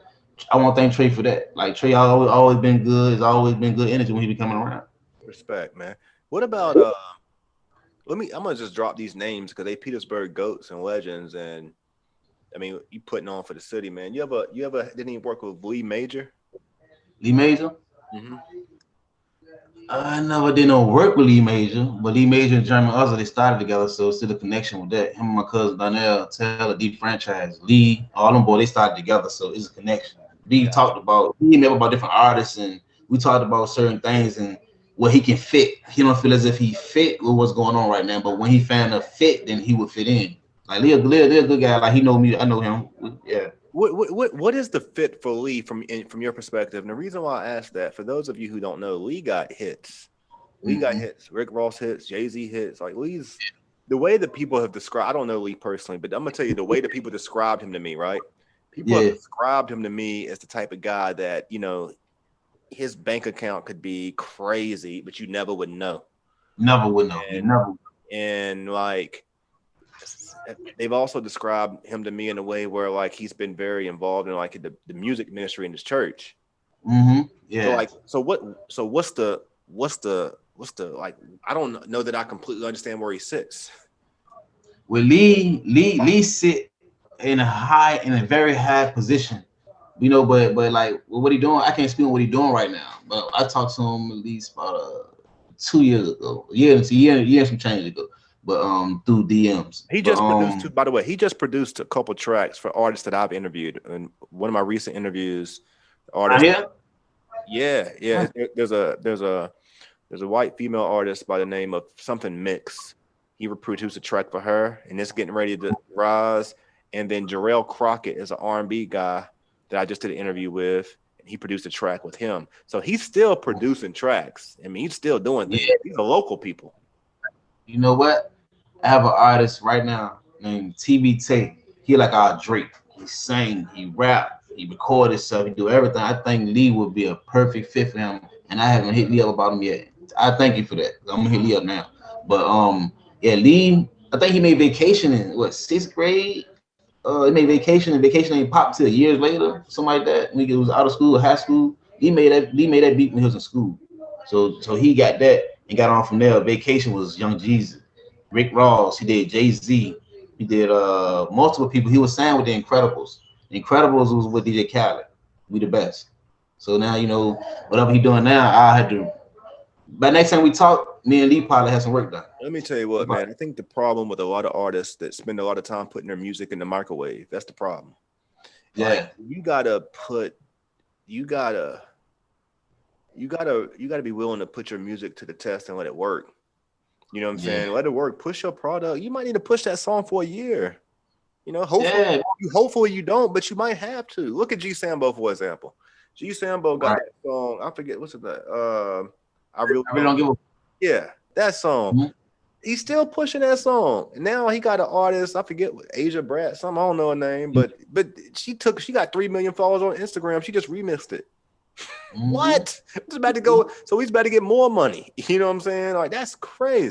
I want to thank Trey for that. Like Trey always been good. It's always been good energy when he be coming around. Respect, man. What about I'm gonna just drop these names because they Petersburg goats and legends, and I mean you putting on for the city, man. You ever didn't even work with Lee Major? Lee Major? Mm-hmm. I never did no work with Lee Major, but Lee Major and German Other, they started together, so it's still a connection with that. Him and my cousin Donnell, Taylor, D Franchise, Lee, all them boys, they started together, so it's a connection. He talked about, he never about different artists, and we talked about certain things and where he can fit. He don't feel as if he fit with what's going on right now, but when he found a fit, then he would fit in. Like Lee a good guy, like he know me, I know him. Yeah. What is the fit for Lee from your perspective? And the reason why I asked that, for those of you who don't know, Lee got hits. Lee got hits. Rick Ross hits. Jay-Z hits. Like Lee's, the way that people have described, I don't know Lee personally, but I'm gonna tell you the way that people described him to me, right? People have described him to me as the type of guy that, you know, his bank account could be crazy, but you never would know. Never would know. And like, they've also described him to me in a way where like he's been very involved in like the music ministry in his church. Mm-hmm. Yeah. So what's the like, I don't know that I completely understand where he sits. Well, Lee sit in a very high position. You know, but like what he doing, I can't speak on what he doing right now. But I talked to him at least about 2 years ago, year and some change ago. But through DMs. He just produced. By the way, he just produced a couple tracks for artists that I've interviewed. And one of my recent interviews, artists. Yeah. There's a white female artist by the name of something Mix. He produced a track for her, and it's getting ready to rise. And then Jarrell Crockett is an R&B guy that I just did an interview with, and he produced a track with him. So he's still producing tracks. I mean, he's still doing things. These are local people. You know what? I have an artist right now named TBT. He like our Drake. He sang, he rap, he recorded stuff, he do everything. I think Lee would be a perfect fit for him, and I haven't hit Lee up about him yet. I thank you for that. I'm gonna hit Lee up now. But yeah, Lee, I think he made Vacation in what, 6th grade. He made Vacation, and Vacation ain't popped till years later, something like that. When he was out of school, high school, Lee made that beat when he was in school. So he got that and got on from there. Vacation was Young Jeezy, Rick Ross. He did Jay-Z. He did multiple people. He was signed with the Incredibles. The Incredibles was with DJ Khaled. We the best. So now, you know, whatever he doing now, I had to. By next time we talk, me and Lee probably have some work done. Let me tell you what, man. I think the problem with a lot of artists that spend a lot of time putting their music in the microwave, that's the problem. Yeah. Like, you gotta be willing to put your music to the test and let it work. You know what I'm saying? Let it work. Push your product. You might need to push that song for a year. You know, hopefully you don't, but you might have to. Look at G Sambo, for example. G Sambo got that song. I forget what's that. I really don't give a. Yeah, that song. Mm-hmm. He's still pushing that song. And now he got an artist. I forget what, Asia Brat. Something, I don't know her name, but she got 3 million followers on Instagram. She just remixed it. Mm-hmm. What? It's about to go. So he's about to get more money. You know what I'm saying? Like, that's crazy.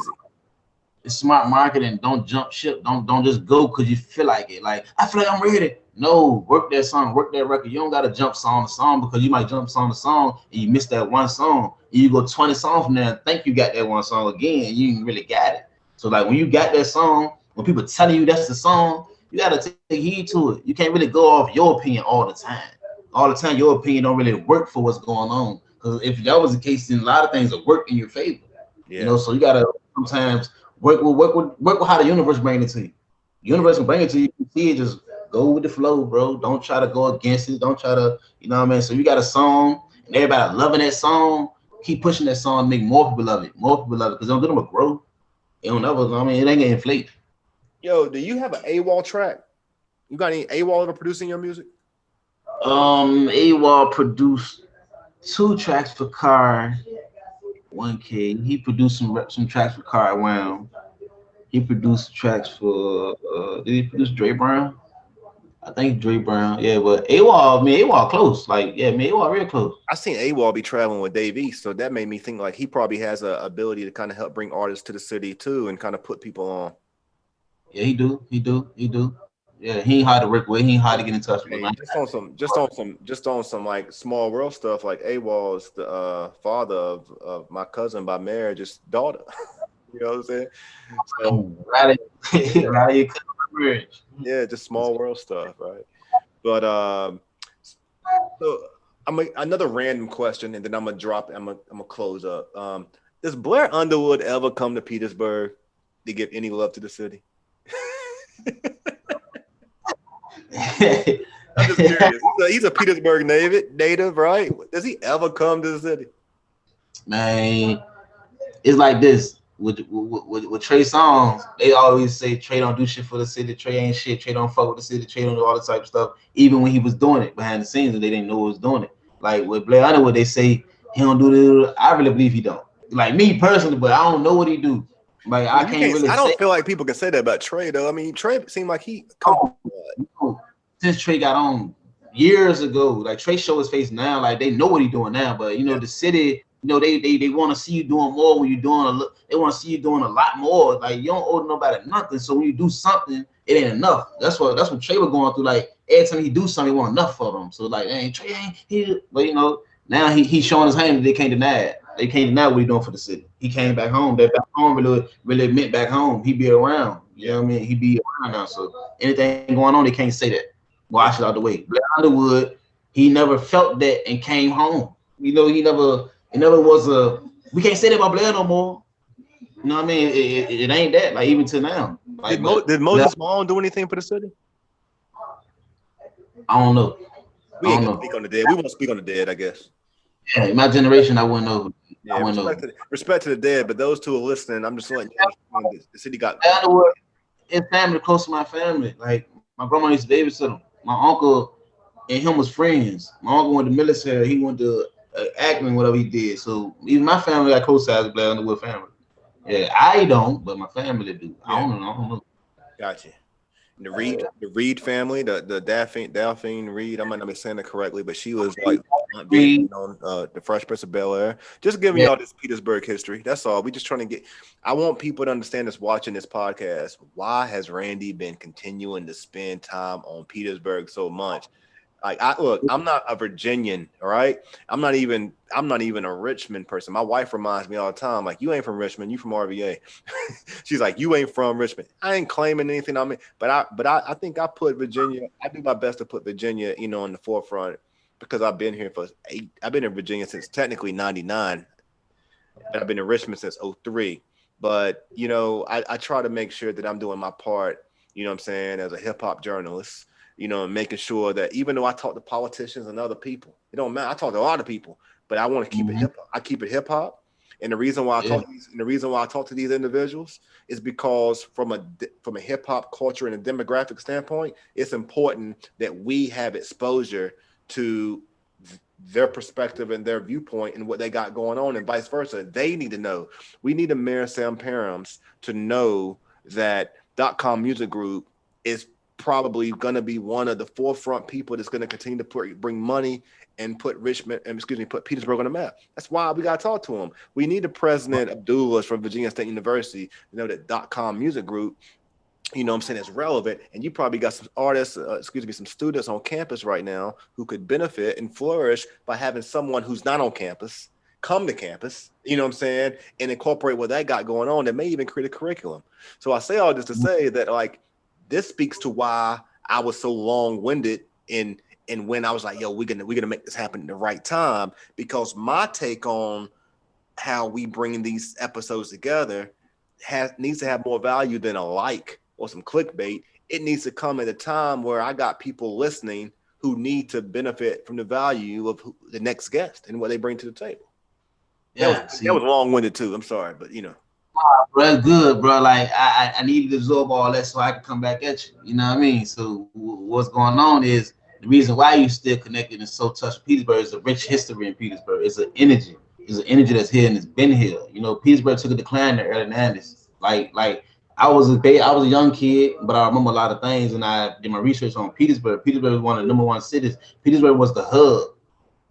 It's smart marketing. Don't jump ship. Don't just go because you feel like it. Like, I feel like I'm ready. No, work that song, work that record. You don't gotta jump song to song because you might jump song to song and you miss that one song. And you go 20 songs from there and think you got that one song again, and you ain't really got it. So like when you got that song, when people telling you that's the song, you gotta take heed to it. You can't really go off your opinion all the time. All the time, your opinion don't really work for what's going on. Because if that was the case, then a lot of things will work in your favor. Yeah. You know, so you gotta sometimes work with how the universe bring it to you. The universe will bring it to you. You see it, just go with the flow, bro. Don't try to go against it. Don't try to, you know what I mean? So you got a song, and everybody loving that song. Keep pushing that song, make more people love it. More people love it because don't get them a growth. It don't ever, I mean, it ain't gonna inflate. Yo, do you have an AWOL track? You got any AWOL ever producing your music? AWOL produced 2 tracks for Car 1K. He produced some tracks for Car Wow. He produced tracks for did he produce Dre Brown? I think Dre Brown, yeah, but AWOL close. Like, yeah, AWOL real close. I seen AWOL be traveling with Dave East, so that made me think like he probably has a ability to kind of help bring artists to the city too and kind of put people on. Yeah, he do. Yeah, he ain't hard to work with. He ain't hard to get in touch with. Just on some like small world stuff. Like AWOL is the father of my cousin by marriage's daughter. You know what I'm saying? So, right. Yeah, just small world stuff, right? But so another random question, and then I'm gonna close up. Does Blair Underwood ever come to Petersburg to give any love to the city? I'm just curious. He's a Petersburg native, right? Does he ever come to the city? Man, it's like this. With Trey songs, they always say Trey don't do shit for the city. Trey ain't shit. Trey don't fuck with the city. Trey don't do all this type of stuff. Even when he was doing it behind the scenes, and they didn't know he was doing it. Like with Blair Underwood, they say he don't do this. I really believe he don't. Like me personally, but I don't know what he do. Like I don't feel like people can say that about Trey though. I mean, Trey seemed like he since Trey got on years ago. Like Trey show his face now. Like they know what he doing now. But you know the city. You know, they want to see you doing more when you're doing they want to see you doing a lot more. Like you don't owe nobody nothing. So when you do something, it ain't enough. That's what Trey was going through. Like every time he do something, he want enough for them. So like, Trey ain't here. But you know, now he's showing his hand that they can't deny it. They can't deny what he's doing for the city. He came back home. That back home really meant back home. He be around. You know what I mean? He be around now, so anything going on, they can't say that. Wash it out the way. Blair Underwood, he never felt that and came home. You know, it never was a. We can't say that about Blair no more. You know what I mean? It ain't that, like, even to now. Like, did Moses Malone do anything for the city? I don't know. We ain't gonna speak on the dead. We won't speak on the dead, I guess. Yeah, in my generation, I wouldn't know. Yeah, respect to the dead, but those two are listening. I'm just letting you know the city got. His family close to my family. Like, my grandma used to babysit him. My uncle and him was friends. My uncle went to military. He went to acting, whatever he did. So even my family got close to the Blair Underwood family. Yeah, I don't, but my family do. Yeah. I don't know. Gotcha. The Reed family, the Delphine Reed. I might not be saying it correctly, but she was like being on the Fresh Prince of Bel-Air. Just giving y'all this Petersburg history. that's all. We just trying to get. I want people to understand this watching this podcast. Why has Randy been continuing to spend time on Petersburg so much? Like, I'm not a Virginian, all right? I'm not even a Richmond person. My wife reminds me all the time, like, you ain't from Richmond, you from RVA. She's like, you ain't from Richmond. I ain't claiming anything on me, but I think I put Virginia. I do my best to put Virginia, in the forefront because I've been here I've been in Virginia since technically 99, and I've been in Richmond since 03. But I try to make sure that I'm doing my part. You know what I'm saying, as a hip hop journalist. And making sure that even though I talk to politicians and other people, it don't matter. I talk to a lot of people, but I want to keep it hip hop. I keep it hip hop, and the reason why I talk to these individuals is because from a hip hop culture and a demographic standpoint, it's important that we have exposure to their perspective and their viewpoint and what they got going on, and vice versa. They need to know. We need a Mayor Sam Params to know that .com Music Group is probably going to be one of the forefront people that's going to continue to bring money and put put Petersburg on the map. That's why we got to talk to him. We need the president Abdullah from Virginia State University to know that .com Music Group, is relevant. And you probably got some artists, some students on campus right now who could benefit and flourish by having someone who's not on campus come to campus, and incorporate what they got going on that may even create a curriculum. So I say all this to say that, like, this speaks to why I was so long-winded in when I was like, yo, we're gonna make this happen at the right time, because my take on how we bring these episodes together needs to have more value than a like or some clickbait. It needs to come at a time where I got people listening who need to benefit from the value of the next guest and what they bring to the table. Yeah, that was long-winded too. I'm sorry, but bro, that's good, bro. Like, I needed to absorb all that so I can come back at you. You know what I mean? So what's going on is the reason why you still connected and so touched with Petersburg is a rich history in Petersburg. It's an energy. It's an energy that's here and it's been here. Petersburg took a decline in the early 90s. Like I was a young kid, but I remember a lot of things, and I did my research on Petersburg. Petersburg was one of the #1 cities. Petersburg was the hub.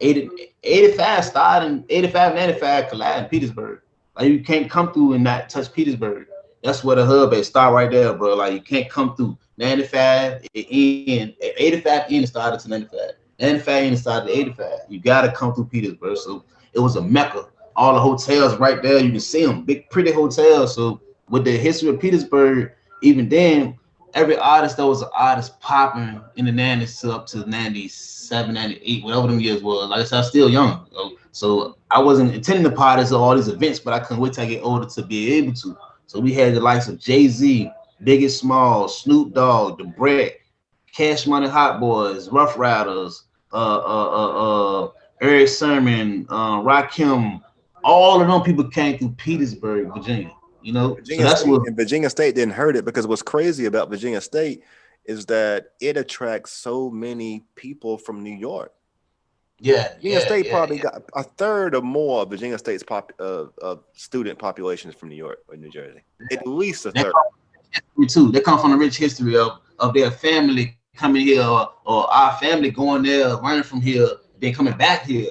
85 started in 85 and 95 collided in Petersburg. Like, you can't come through and not touch Petersburg. That's where the hub is. Start right there, bro. Like, you can't come through 95 in 85 in started to 95. 95 in started to 85. You gotta come through Petersburg. So it was a mecca. All the hotels right there, you can see them, big pretty hotels. So with the history of Petersburg, even then, every artist that was an artist popping in the 90s up to 97, 98, whatever them years was. Like I said, I'm still young. So I wasn't attending the parties or all these events, but I couldn't wait till I get older to be able to. So we had the likes of Jay-Z, Biggie Smalls, Snoop Dogg, The Brat, Cash Money Hot Boys, Rough Riders, Eric Sermon, Rakim. All of them people came through Petersburg, Virginia. Virginia State didn't hurt it, because what's crazy about Virginia State is that it attracts so many people from New York. Virginia State probably got a third or more of Virginia State's student population is from New York or New Jersey. At least a third. They come from a rich history of their family coming here, or our family going there, learning from here, then coming back here.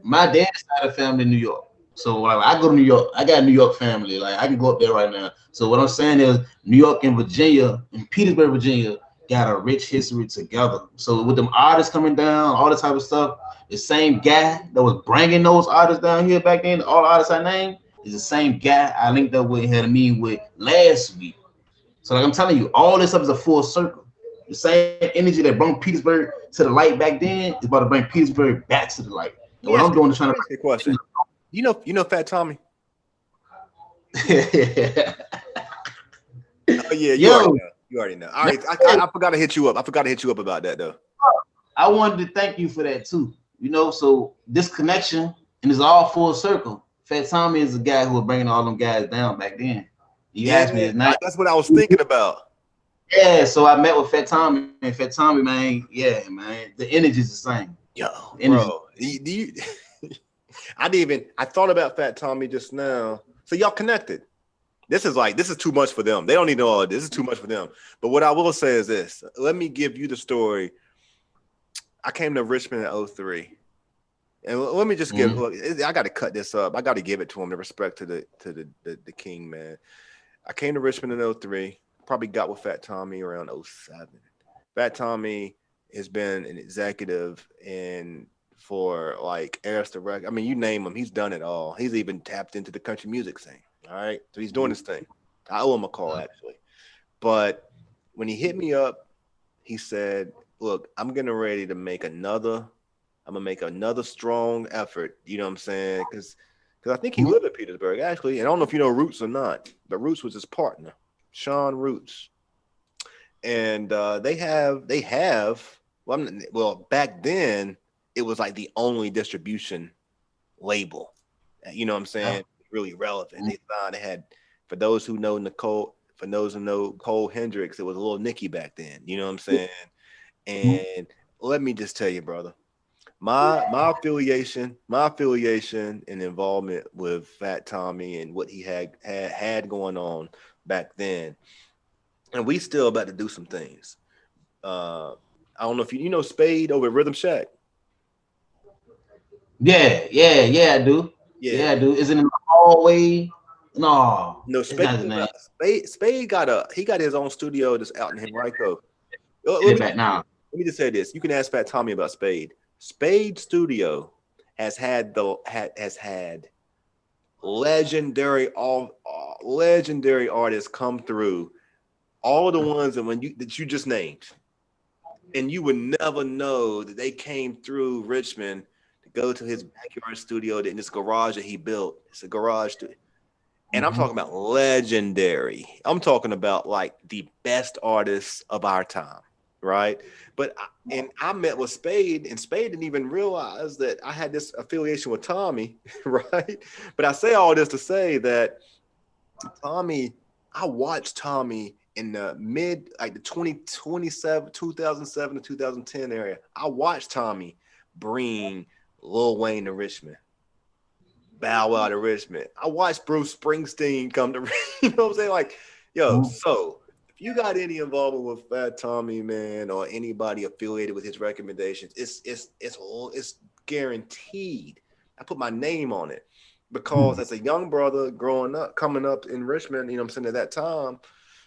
My dad's side of the family in New York. So I go to New York. I got a New York family. Like, I can go up there right now. So what I'm saying is, New York and Virginia, and Petersburg, Virginia, got a rich history together. So with them artists coming down, all this type of stuff, the same guy that was bringing those artists down here back then, all the artists I named, is the same guy I linked up with and had a meeting with last week. So like I'm telling you, all this stuff is a full circle. The same energy that brought Petersburg to the light back then is about to bring Petersburg back to the light. And what I'm doing is trying to ask you a question. You know Fat Tommy? Oh yeah, you already know. All right, I forgot to hit you up. I forgot to hit you up about that though. I wanted to thank you for that too. You know, so this connection and it's all full circle. Fat Tommy is the guy who was bringing all them guys down back then. You asked me his name. That's what I was thinking about. Yeah, so I met with Fat Tommy, and Fat Tommy, man, yeah, man, the energy's the same. Yo, bro, I thought about Fat Tommy just now. So y'all connected. This is too much for them. They don't need to know all of this. This is too much for them. But what I will say is this. Let me give you the story. I came to Richmond in 2003. And let me just give look, I got to cut this up. I got to give it to him, the respect to the king, man. I came to Richmond in 2003. Probably got with Fat Tommy around 2007. Fat Tommy has been an executive for like Arista Records. I mean, you name him, he's done it all. He's even tapped into the country music scene. All right, so he's doing his thing. I owe him a call actually, but when he hit me up, he said, "Look, I'm getting ready to make another. I'm gonna make another strong effort. You know what I'm saying? Because I think he lived in Petersburg actually. And I don't know if you know Roots or not, but Roots was his partner, Sean Roots. And they have. Well, back then it was like the only distribution label. You know what I'm saying? Really relevant. They had, for those who know Cole Hendricks, it was a little Nicky back then. You know what I'm saying? And let me just tell you, brother, my affiliation and involvement with Fat Tommy and what he had going on back then, and we still about to do some things. I don't know if you know Spade over at Rhythm Shack. Yeah, I do. Yeah, I do. Is it in the hallway? No, Spade got his own studio just out in Henrico. Let me just say this. You can ask Fat Tommy about Spade. Spade Studio has had legendary artists come through, all the ones that you just named, and you would never know that they came through Richmond to go to his backyard studio in this garage that he built. It's a garage studio. And I'm talking about legendary. I'm talking about like the best artists of our time, right? But I met with Spade, and Spade didn't even realize that I had this affiliation with Tommy, right? But I say all this to say that Tommy, I watched Tommy in the the 2007 to 2010 area. I watched Tommy bring Lil Wayne to Richmond. Bow Wow to Richmond. I watched Bruce Springsteen come to, you know what I'm saying? Like, yo, so if you got any involvement with Fat Tommy, man, or anybody affiliated with his recommendations, it's guaranteed. I put my name on it because as a young brother coming up in Richmond, you know what I'm saying, at that time,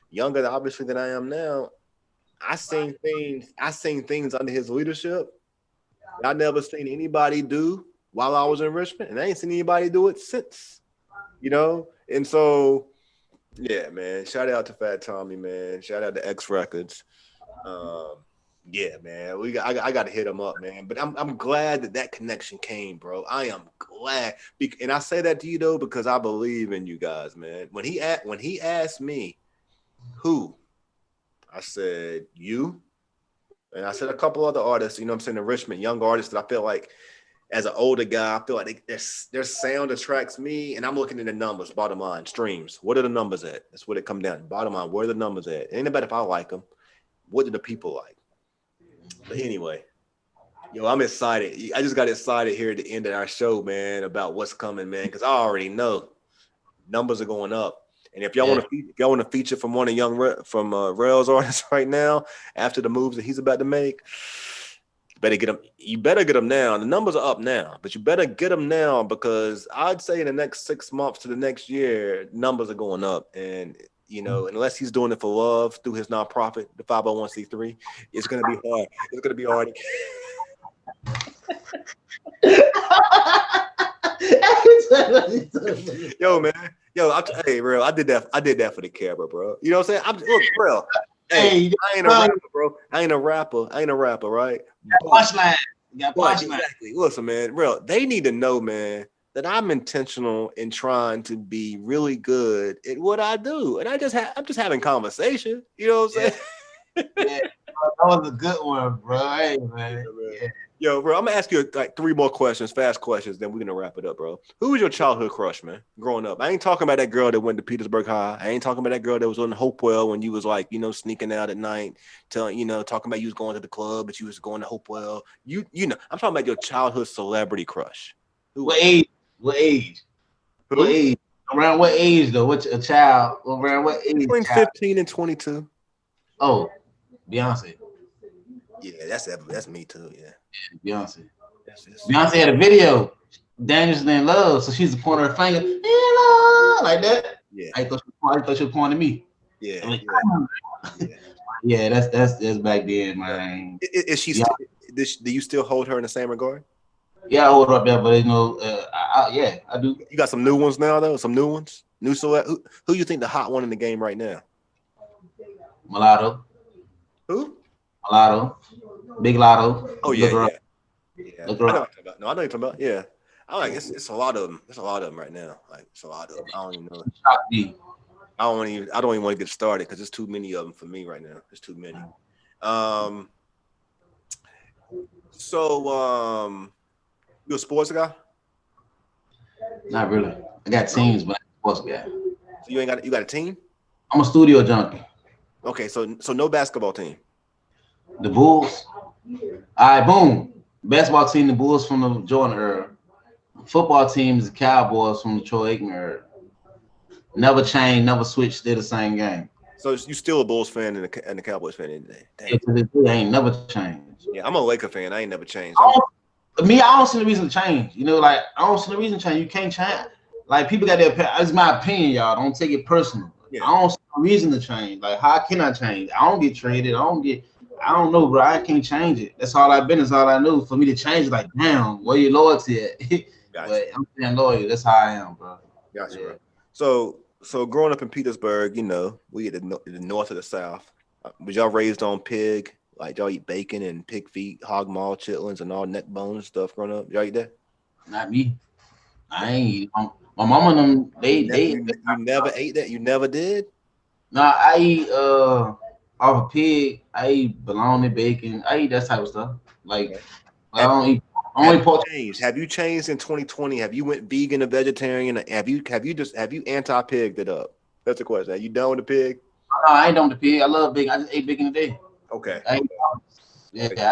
younger obviously than I am now, I seen things under his leadership I never seen anybody do while I was in Richmond, and I ain't seen anybody do it since, you know? And so, yeah, man, shout out to Fat Tommy, man. Shout out to X Records. Yeah, man, I got to hit him up, man. But I'm glad that connection came, bro. I am glad, and I say that to you though because I believe in you guys, man. When he asked me who, I said you, and I said a couple other artists. You know what I'm saying? In Richmond, young artists that I feel like, as an older guy, I feel like their sound attracts me, and I'm looking at the numbers. Bottom line, streams. What are the numbers at? That's what it comes down to. Bottom line, where are the numbers at? It ain't about if I like them. What do the people like? But anyway, yo, I'm excited. I just got excited here at the end of our show, man, about what's coming, man, because I already know numbers are going up. And if y'all want to feature from one of Rell's artists right now, after the moves that he's about to make, you better get them now. The numbers are up now, but you better get them now because I'd say in the next 6 months to the next year, numbers are going up. And, you know, unless he's doing it for love through his nonprofit, the 501c3, it's going to be hard. It's going to be hard. Yo, man, Yo, hey, Rell, I did that for the camera, bro. You know what I'm saying? Look, Rell. Hey, I ain't a rapper, bro. I ain't a rapper, right? Punchline. You got punchline. Exactly. Listen, man, Rell, they need to know, man, that I'm intentional in trying to be really good at what I do, and I'm just having conversation. You know what I'm saying? Yeah, that was a good one, bro. Hey, man. Yeah. Yo, bro, I'm gonna ask you like 3 more questions, fast questions, then we're gonna wrap it up, bro. Who was your childhood crush, man, growing up? I ain't talking about that girl that went to Petersburg High. I ain't talking about that girl that was on Hopewell when you was like, sneaking out at night, talking about you was going to the club, but you was going to Hopewell. I'm talking about your childhood celebrity crush. What age? What age? Around what age though? What's a child? Around what age? Between 15 and 22. Oh, Beyonce. Yeah, that's me too. Yeah, Beyonce. Beyonce had a video, Dangerously in Love, so she's pointing her finger, like that. Yeah, I thought she was pointing at me. Yeah, yeah. That's back then, man. Is she? Yeah. Do you still hold her in the same regard? Yeah, I hold her up there, but I do. You got some new ones now, though. Some new ones. New select. Who you think the hot one in the game right now? Mulatto. Who? Mulatto. Big Lotto. Oh yeah. Yeah. I know what you're talking about. No, I know what you're talking about. Yeah. I like it's a lot of them. There's a lot of them right now. Like it's a lot of them. I don't even know. I don't even want to get started because there's too many of them for me right now. There's too many. So you a sports guy? Not really. I got teams, but I'm a sports guy. So you got a team? I'm a studio junkie. Okay, so no basketball team. The Bulls. All right, boom. Basketball team, the Bulls from the Jordan era. Football team is the Cowboys from the Troy Aikman era. Never changed, never switched. They're the same game. So you still a Bulls fan and a Cowboys fan today? Yeah, they ain't never changed. Yeah, I'm a Laker fan. I ain't never changed. I don't see the reason to change. I don't see the reason to change. You can't change. Like people got their opinion. It's my opinion, y'all. Don't take it personal. Yeah. I don't see no reason to change. Like how can I change? I don't get traded. I don't know, bro. I can't change it. That's all I've been. That's all I knew. For me to change, like, damn, where your loyalty at? Gotcha. But I'm saying loyal. That's how I am, bro. Gotcha, yeah. Bro. So growing up in Petersburg, we at the north of the South. Was y'all raised on pig? Like y'all eat bacon and pig feet, hog maw, chitlins, and all neck bones and stuff growing up? Y'all eat that? Not me. I ain't. My mama and them, you never ate that? You never did? Nah, I eat off a pig. I eat bologna, bacon. I eat that type of stuff. Like I don't eat. Have you changed in 2020? Have you went vegan or vegetarian? Have you anti-pigged it up? That's the question. Are you done with the pig? No, I ain't done with the pig. I love bacon. I just ate bacon today. Okay. I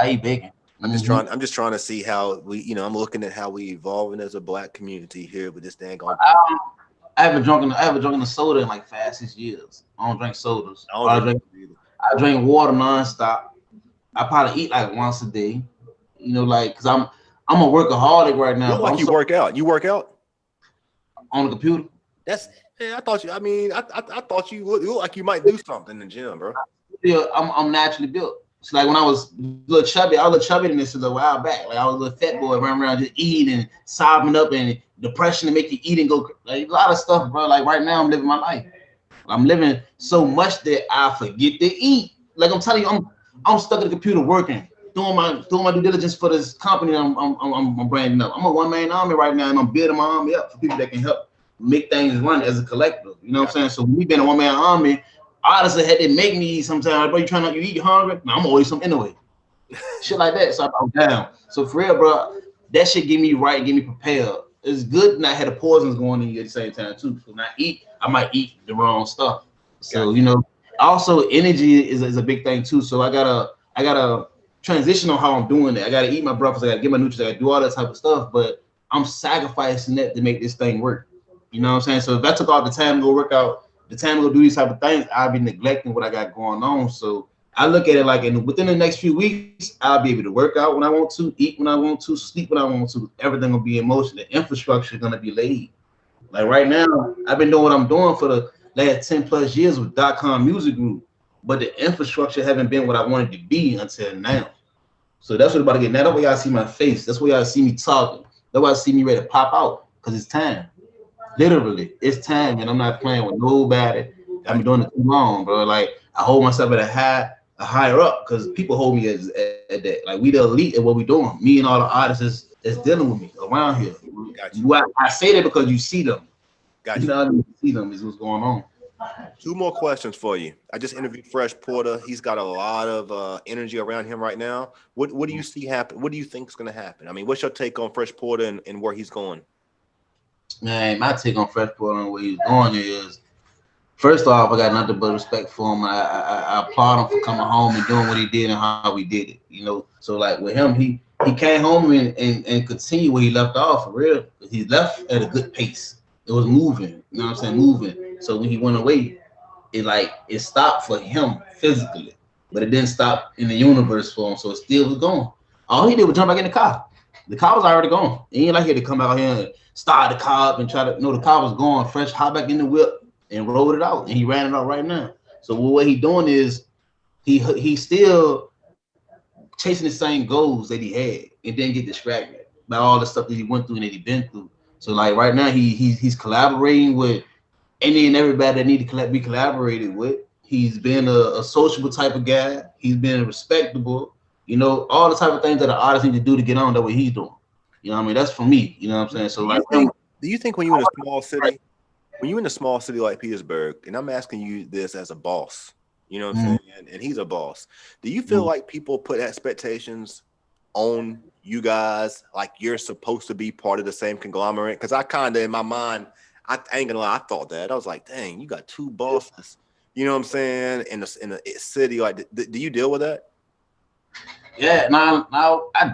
eat bacon. I'm just trying to see how we, I'm looking at how we evolving as a black community here with this dang on. I haven't drunken a soda in like 5-6 years. I don't drink sodas. I drink water nonstop. I probably eat like once a day. Cause I'm a workaholic right now. You you work out. You work out on the computer. I thought you. I mean, I thought you look like you might do something in the gym, bro. Yeah, I'm naturally built. So like when I was a little chubby, I was a little chubby than this a little while back. Like I was a little fat boy running around just eating and sobbing up and depression to make you eat and go like a lot of stuff, bro. Like right now I'm living my life. I'm living so much that I forget to eat. Like I'm telling you, I'm stuck at the computer working, doing my due diligence for this company I'm branding up. I'm a one-man army right now and I'm building my army up for people that can help make things run as a collective. You know what I'm saying? So we've been a one-man army. Honestly, had to make me eat sometimes. Like, bro, you eat hungry? No, I'm always something anyway. Shit like that. So I'm down. So for real, bro, that shit get me right, get me prepared. It's good not have the poisons going in you at the same time too. So when I eat, I might eat the wrong stuff. So also energy is a big thing too. So I gotta transition on how I'm doing it. I gotta eat my breakfast. I gotta get my nutrients. I gotta do all that type of stuff. But I'm sacrificing that to make this thing work. You know what I'm saying? So if I took all the time to go work out, the time to go do these type of things, I'll be neglecting what I got going on. So I look at it like within the next few weeks, I'll be able to work out when I want to, eat when I want to, sleep when I want to. Everything will be in motion. The infrastructure is going to be laid. Like right now, I've been doing what I'm doing for the last 10 plus years with .com Music Group, but the infrastructure haven't been what I wanted to be until now. So that's what about to get. Now that's why y'all see my face. That's why y'all see me talking. That's why y'all see me ready to pop out because it's time. Literally, it's time, and I'm not playing with nobody. I've been doing it too long, bro. Like I hold myself at a higher up because people hold me as at that. Like we the elite at what we doing. Me and all the artists is dealing with me around here. I say that because you see them. You know what I mean? You see them is what's going on. 2 more questions for you. I just interviewed Fresh Porter. He's got a lot of energy around him right now. What do you see happen? What do you think is going to happen? I mean, what's your take on Fresh Porter and where he's going? Man, my take on Fresh Porter and where he's going is, first off, I got nothing but respect for him. I applaud him for coming home and doing what he did and how he did it. You know, so like with him, he came home and continued where he left off for real. He left at a good pace. It was moving, you know what I'm saying? Moving. So when he went away, it stopped for him physically, but it didn't stop in the universe for him. So it still was going. All he did was jump back in the car. The car was already gone. He ain't like he had to come out here and start the car up and try to. No, the car was gone. Fresh hop back in the whip and rolled it out, and he ran it out right now. So what he doing is he still chasing the same goals that he had, and didn't get distracted by all the stuff that he went through and that he been through. So like right now he's collaborating with any and everybody that need to be collaborated with. He's been a sociable type of guy. He's been respectable. You know, all the type of things that an artist need to do to get on that what he's doing. You know what I mean? That's for me. You know what I'm saying? So like, do you think when you're in a small city, like Petersburg, and I'm asking you this as a boss, you know what I'm saying? And he's a boss. Do you feel like people put expectations on you guys, like you're supposed to be part of the same conglomerate? Because I kind of, in my mind, I ain't gonna lie, I thought that. I was like, dang, you got 2 bosses. You know what I'm saying? In a city, like, do you deal with that? Yeah, no, I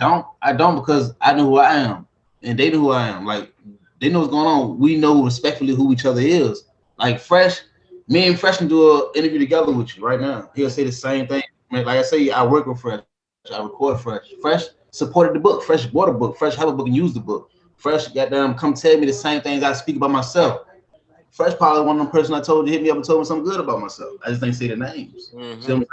don't because I know who I am, and they know who I am. Like, they know what's going on. We know respectfully who each other is. Like Fresh, me and Fresh can do an interview together with you right now. He'll say the same thing. Like I say, I work with Fresh. I record Fresh. Fresh supported the book. Fresh bought a book. Fresh have a book and use the book. Fresh got them come tell me the same things I speak about myself. Fresh probably one of them person I told to hit me up and told me something good about myself. I just ain't say the names. So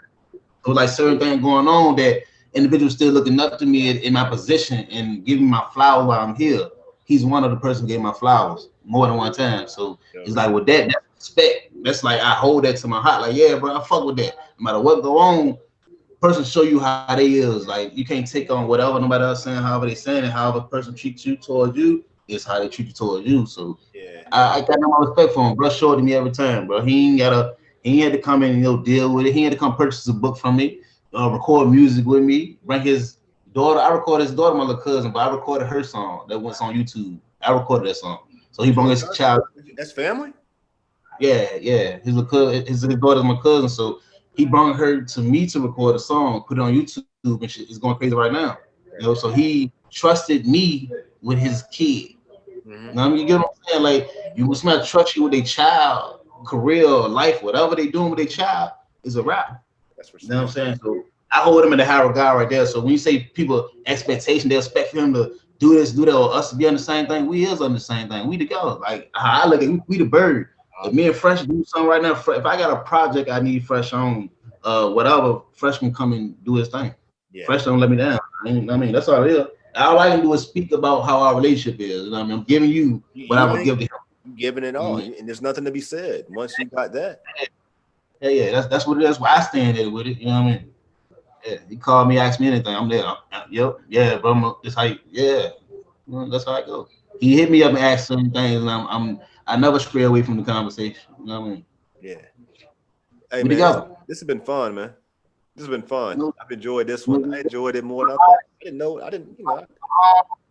like certain things going on that individuals still looking up to me in my position and giving my flowers while I'm here. He's one of the person who gave my flowers more than one time. So it's like with that's respect. That's like I hold that to my heart. Like, yeah, bro, I fuck with that. No matter what go on, person show you how they is. Like you can't take on whatever nobody else saying, however they saying it, however a person treats you towards you is how they treat you towards you. So I got no more respect for him. Bro showed to me every time, bro. He had to come in and deal with it. He had to come purchase a book from me, record music with me, bring his daughter. I recorded his daughter, my little cousin, but I recorded her song that was on YouTube. I recorded that song. So he brought his child. That's family? Yeah. His daughter's my cousin, so he brought her to me to record a song, put it on YouTube, and shit is going crazy right now. You know, so he trusted me with his kid. You know what I mean? You get what I'm saying? Like, you when somebody trust you with their child, career, or life, whatever they doing with their child is a wrap. That's for sure. You know what I'm saying? So I hold him in the high regard right there. So when you say people expectation, they expect for him to do this, do that, or us to be on the same thing, we is on the same thing. We together. Like I look at we the bird. If me and Fresh do something right now, if I got a project I need Fresh on, whatever, Fresh can come and do his thing. Yeah. Fresh don't let me down. I mean, that's all it is. All I can do is speak about how our relationship is. You know what I mean? I'm giving you what I would give to him. Giving it all, and there's nothing to be said once you got that. Yeah. That's what it is. Where I stand there with it. You know what I mean? Yeah. He called me, asked me anything. I'm there. Yep. Yeah, bro. That's how. That's how I go. He hit me up and asked certain things, and I never stray away from the conversation. You know what I mean? Yeah. Hey, man, this has been fun, man. This has been fun. I've enjoyed this one. I enjoyed it more than I thought. I didn't.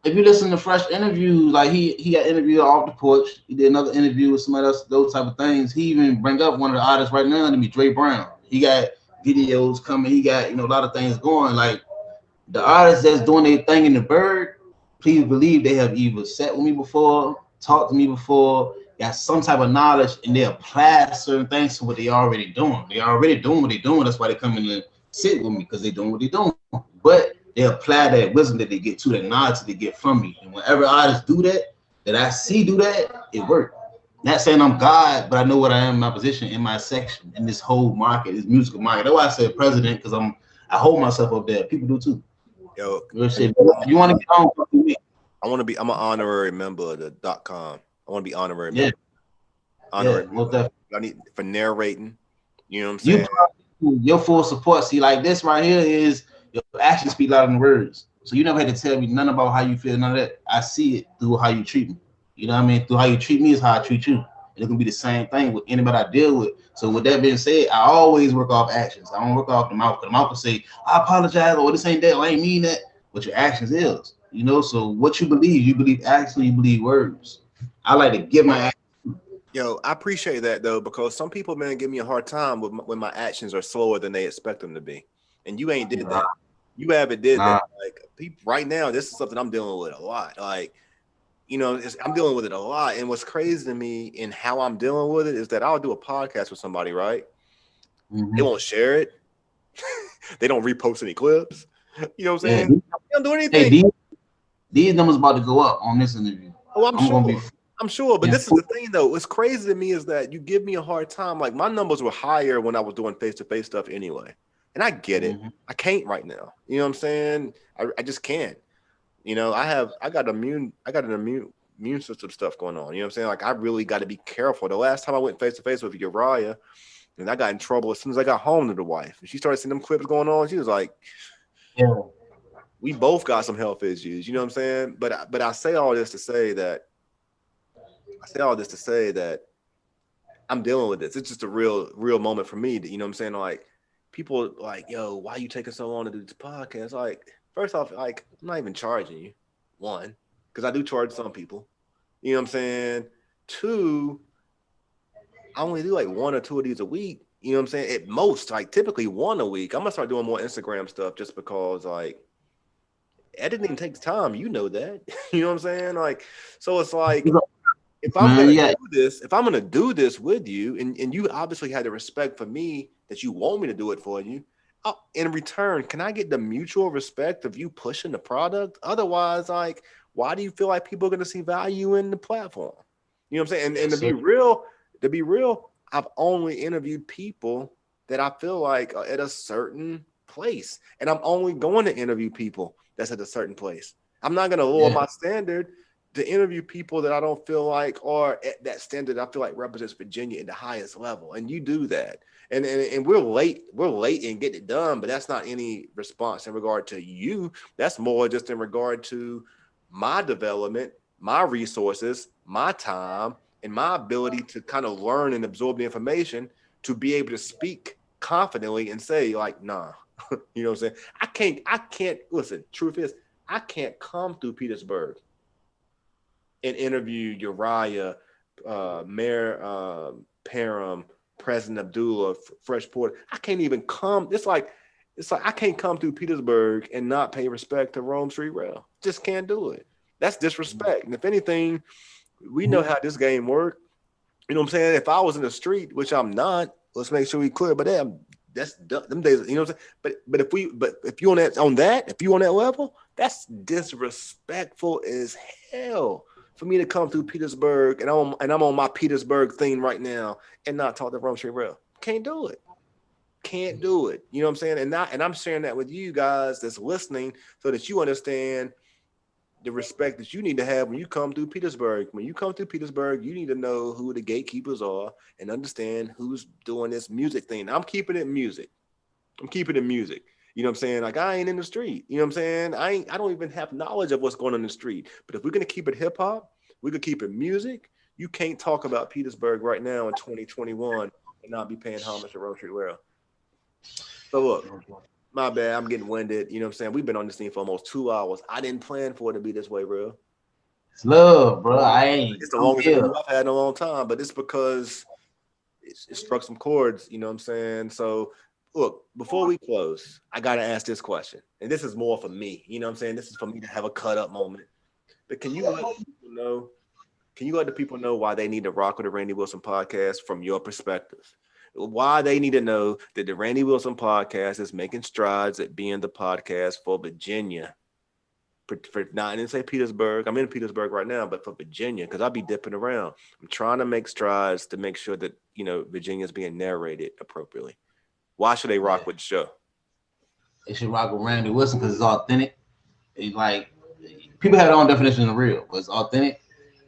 If you listen to Fresh interviews, like he got interviewed off the porch. He did another interview with somebody else, those type of things. He even bring up one of the artists right now to me, Dre Brown. He got videos coming. He got a lot of things going. Like the artists that's doing their thing in the bird, please believe they have either sat with me before, talked to me before, got some type of knowledge, and they apply certain things to what they already doing. They already doing what they're doing. That's why they come in and sit with me, because they're doing what they're doing. But they apply that wisdom that they get to, that knowledge that they get from me. And whenever artists do that I see do that, it works. Not saying I'm God, but I know what I am in my position, in my section, in this whole market, this musical market. That's why I said president, because I hold myself up there. People do too. Yo, you want to get on with me? I'm an honorary member of the .com. I want to be honorary Yeah. member. Honorary Most member. definitely. I need for narrating. You know what I'm You saying? your full support. See, like this right here is your actions speak louder than words. So you never had to tell me nothing about how you feel, none of that. I see it through how you treat me. You know what I mean? Through how you treat me is how I treat you. And it can be the same thing with anybody I deal with. So with that being said, I always work off actions. I don't work off the mouth. The mouth will say, I apologize, or this ain't that, or I ain't mean that. What your actions is. You know, so what you believe actions, you believe words. I like to give my actions. Yo, I appreciate that though, because some people, man, give me a hard time when my actions are slower than they expect them to be, and you ain't did that. You haven't did that. Like people, right now, this is something I'm dealing with a lot. Like, you know, I'm dealing with it a lot. And what's crazy to me in how I'm dealing with it is that I'll do a podcast with somebody, right? They won't share it. They don't repost any clips. You know what I'm saying? They don't do anything. Hey, these numbers about to go up on this interview. Oh, I'm sure. But this is the thing, though. What's crazy to me is that you give me a hard time. Like, my numbers were higher when I was doing face-to-face stuff anyway. And I get it. I can't right now. You know what I'm saying? I just can't. You know, I got an immune system stuff going on. You know what I'm saying? Like, I really got to be careful. The last time I went face-to-face with Uriah, and I got in trouble as soon as I got home to the wife. And she started seeing them clips going on. She was like, yeah. We both got some health issues. You know what I'm saying? But I say all this to say that I'm dealing with this. It's just a real moment for me. That, you know what I'm saying? Like, people like, yo, why you taking so long to do this podcast? Like, first off, like, I'm not even charging you. One, because I do charge some people. You know what I'm saying? Two, I only do like one or two of these a week. You know what I'm saying? At most, like typically one a week. I'm gonna start doing more Instagram stuff just because like editing takes time. You know that. You know what I'm saying? Like, so it's like if I'm gonna do this with you, and you obviously had the respect for me that you want me to do it for you. In return, can I get the mutual respect of you pushing the product? Otherwise, like, why do you feel like people are gonna see value in the platform? You know what I'm saying? And to be real, I've only interviewed people that I feel like are at a certain place. And I'm only going to interview people that's at a certain place. I'm not going to lower my standard to interview people that I don't feel like are at that standard I feel like represents Virginia at the highest level. And you do that. And we're late in getting it done, but that's not any response in regard to you. That's more just in regard to my development, my resources, my time, and my ability to kind of learn and absorb the information to be able to speak confidently and say, like, nah, you know what I'm saying? I can't, listen, truth is, I can't come through Petersburg and interview Uriah, Mayor Parham, President Abdullah, Fresh Porter. I can't even come. It's like I can't come through Petersburg and not pay respect to Romestreet Rell. Just can't do it. That's disrespect. And if anything, we know how this game works. You know what I'm saying? If I was in the street, which I'm not, let's make sure we clear. But that's them days. You know what I'm saying? But if you on that level, that's disrespectful as hell for me to come through Petersburg and I'm on my Petersburg thing right now and not talk to Romestreet Rell. Can't do it. Can't do it. You know what I'm saying? And I'm sharing that with you guys that's listening so that you understand the respect that you need to have when you come through Petersburg. When you come through Petersburg, you need to know who the gatekeepers are and understand who's doing this music thing. I'm keeping it music. You know what I'm saying? Like, I ain't in the street. You know what I'm saying? I don't even have knowledge of what's going on in the street. But if we're going to keep it hip hop, we could keep it music. You can't talk about Petersburg right now in 2021 and not be paying homage to Romestreet Rell. So look, my bad. I'm getting winded. You know what I'm saying? We've been on this thing for almost 2 hours. I didn't plan for it to be this way, bro. It's love, bro. It's the longest interview I've had in a long time, but it's because it struck some chords. You know what I'm saying? So, look, before we close, I got to ask this question. And this is more for me. You know what I'm saying? This is for me to have a cut up moment. But can you let people know? Can you let the people know why they need to rock with the Randy Wilson podcast from your perspective? Why they need to know that the Randy Wilson podcast is making strides at being the podcast for Virginia. For not, I didn't say Petersburg. I'm in Petersburg right now, but for Virginia, because I'll be dipping around. I'm trying to make strides to make sure that, you know, Virginia is being narrated appropriately. Why should they rock with the show? They should rock with Randy Wilson because it's authentic. It's like, people have their own definition of real, but it's authentic.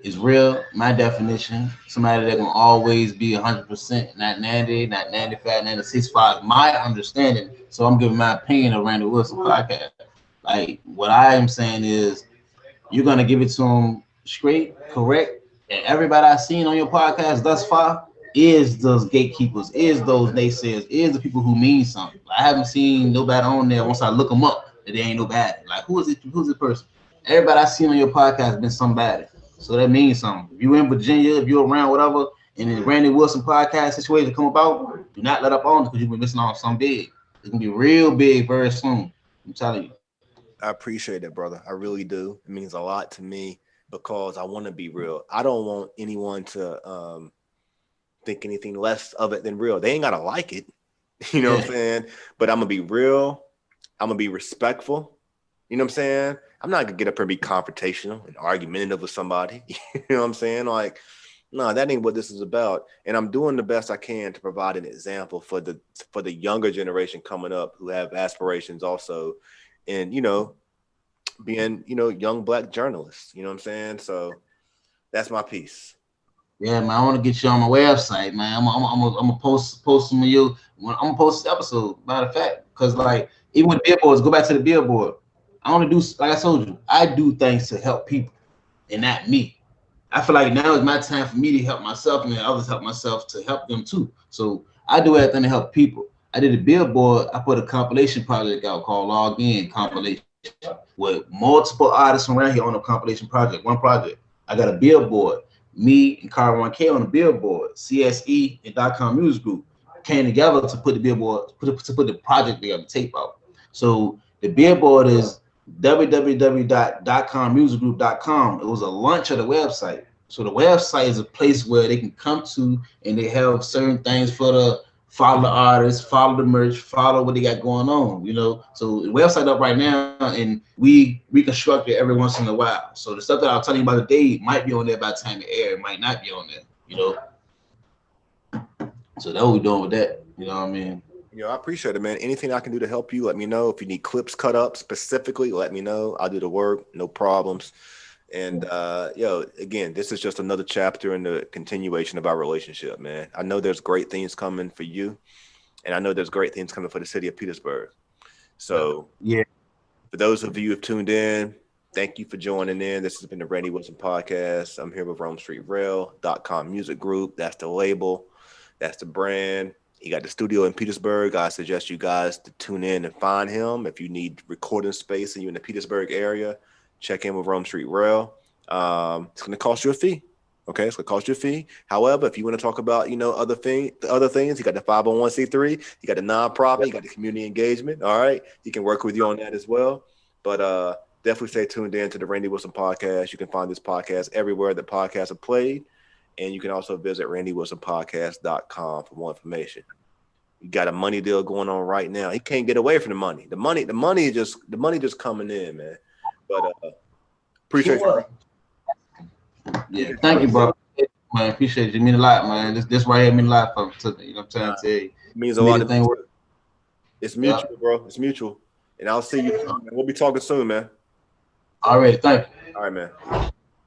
is real. My definition, somebody that gonna always be 100%, not 90, not 95, 96.5. My understanding. So I'm giving my opinion of Randy Wilson podcast. Like what I am saying is, you're gonna give it to him straight, correct, and everybody I've seen on your podcast thus far is those gatekeepers, is those naysayers, is the people who mean something. I haven't seen nobody on there once I look them up that they ain't nobody. Like who is it? Who's the person? Everybody I've seen on your podcast has been somebody. So that means something. If you're in Virginia, if you're around, whatever, and the Randy Wilson podcast situation come about, do not let up on it because you've been missing on something big. It's gonna be real big very soon. I'm telling you. I appreciate it, brother. I really do. It means a lot to me because I want to be real. I don't want anyone to think anything less of it than real. They ain't gotta like it. You know what I'm saying? But I'm gonna be real. I'm gonna be respectful. You know what I'm saying? I'm not gonna get up here and be confrontational and argumentative with somebody. You know what I'm saying? Like, no, that ain't what this is about. And I'm doing the best I can to provide an example for the younger generation coming up who have aspirations also, and being young Black journalists. You know what I'm saying? So that's my piece. Yeah, man, I want to get you on my website, man. I'm gonna post some of you. I'm gonna post this episode. Matter of fact, because like even with billboards, go back to the billboard. I want to do, like I told you, I do things to help people and not me. I feel like now is my time for me to help myself and then others help myself to help them too. So I do everything to help people. I did a billboard. I put a compilation project out called Log In Compilation with multiple artists around here on a compilation project. One project. I got a billboard. Me and Car 1K on the billboard. CSE and .com Music Group came together to put the billboard, to put the project together, tape out. So the billboard is www.commusicgroup.com. It was a launch of the website. So the website is a place where they can come to and they have certain things for the follow the artists, follow the merch, follow what they got going on, So the website up right now and we reconstruct it every once in a while. So the stuff that I'll tell you about today might be on there by the time it air, it might not be on there, So that's what we're doing with that, you know what I mean? I appreciate it, man. Anything I can do to help you, let me know. If you need clips cut up specifically, let me know. I'll do the work, no problems. And again, this is just another chapter in the continuation of our relationship, man. I know there's great things coming for you, and I know there's great things coming for the city of Petersburg. So yeah, for those of you who have tuned in, thank you for joining in. This has been the Randy Wilson podcast. I'm here with Romestreet Rell.com Music Group. That's the label. That's the brand. He got the studio in Petersburg. I suggest you guys to tune in and find him. If you need recording space and you're in the Petersburg area, check in with Romestreet Rell. It's going to cost you a fee. Okay, it's going to cost you a fee. However, if you want to talk about, other things, you got the 501c3, you got the nonprofit, you got the community engagement. All right, he can work with you on that as well. But definitely stay tuned in to the Randy Wilson podcast. You can find this podcast everywhere that podcasts are played. And you can also visit randywilsonpodcast.com for more information. You got a money deal going on right now. He can't get away from the money. The money just coming in, man. But appreciate you. Yeah, thank you, bro. Man, appreciate you. It mean a lot, man. This right here mean a lot for me. You know what I'm trying to tell you. It means a lot of things. It's mutual, bro. It's mutual. And I'll see you soon, man. We'll be talking soon, man. All right, thank you. All right, man.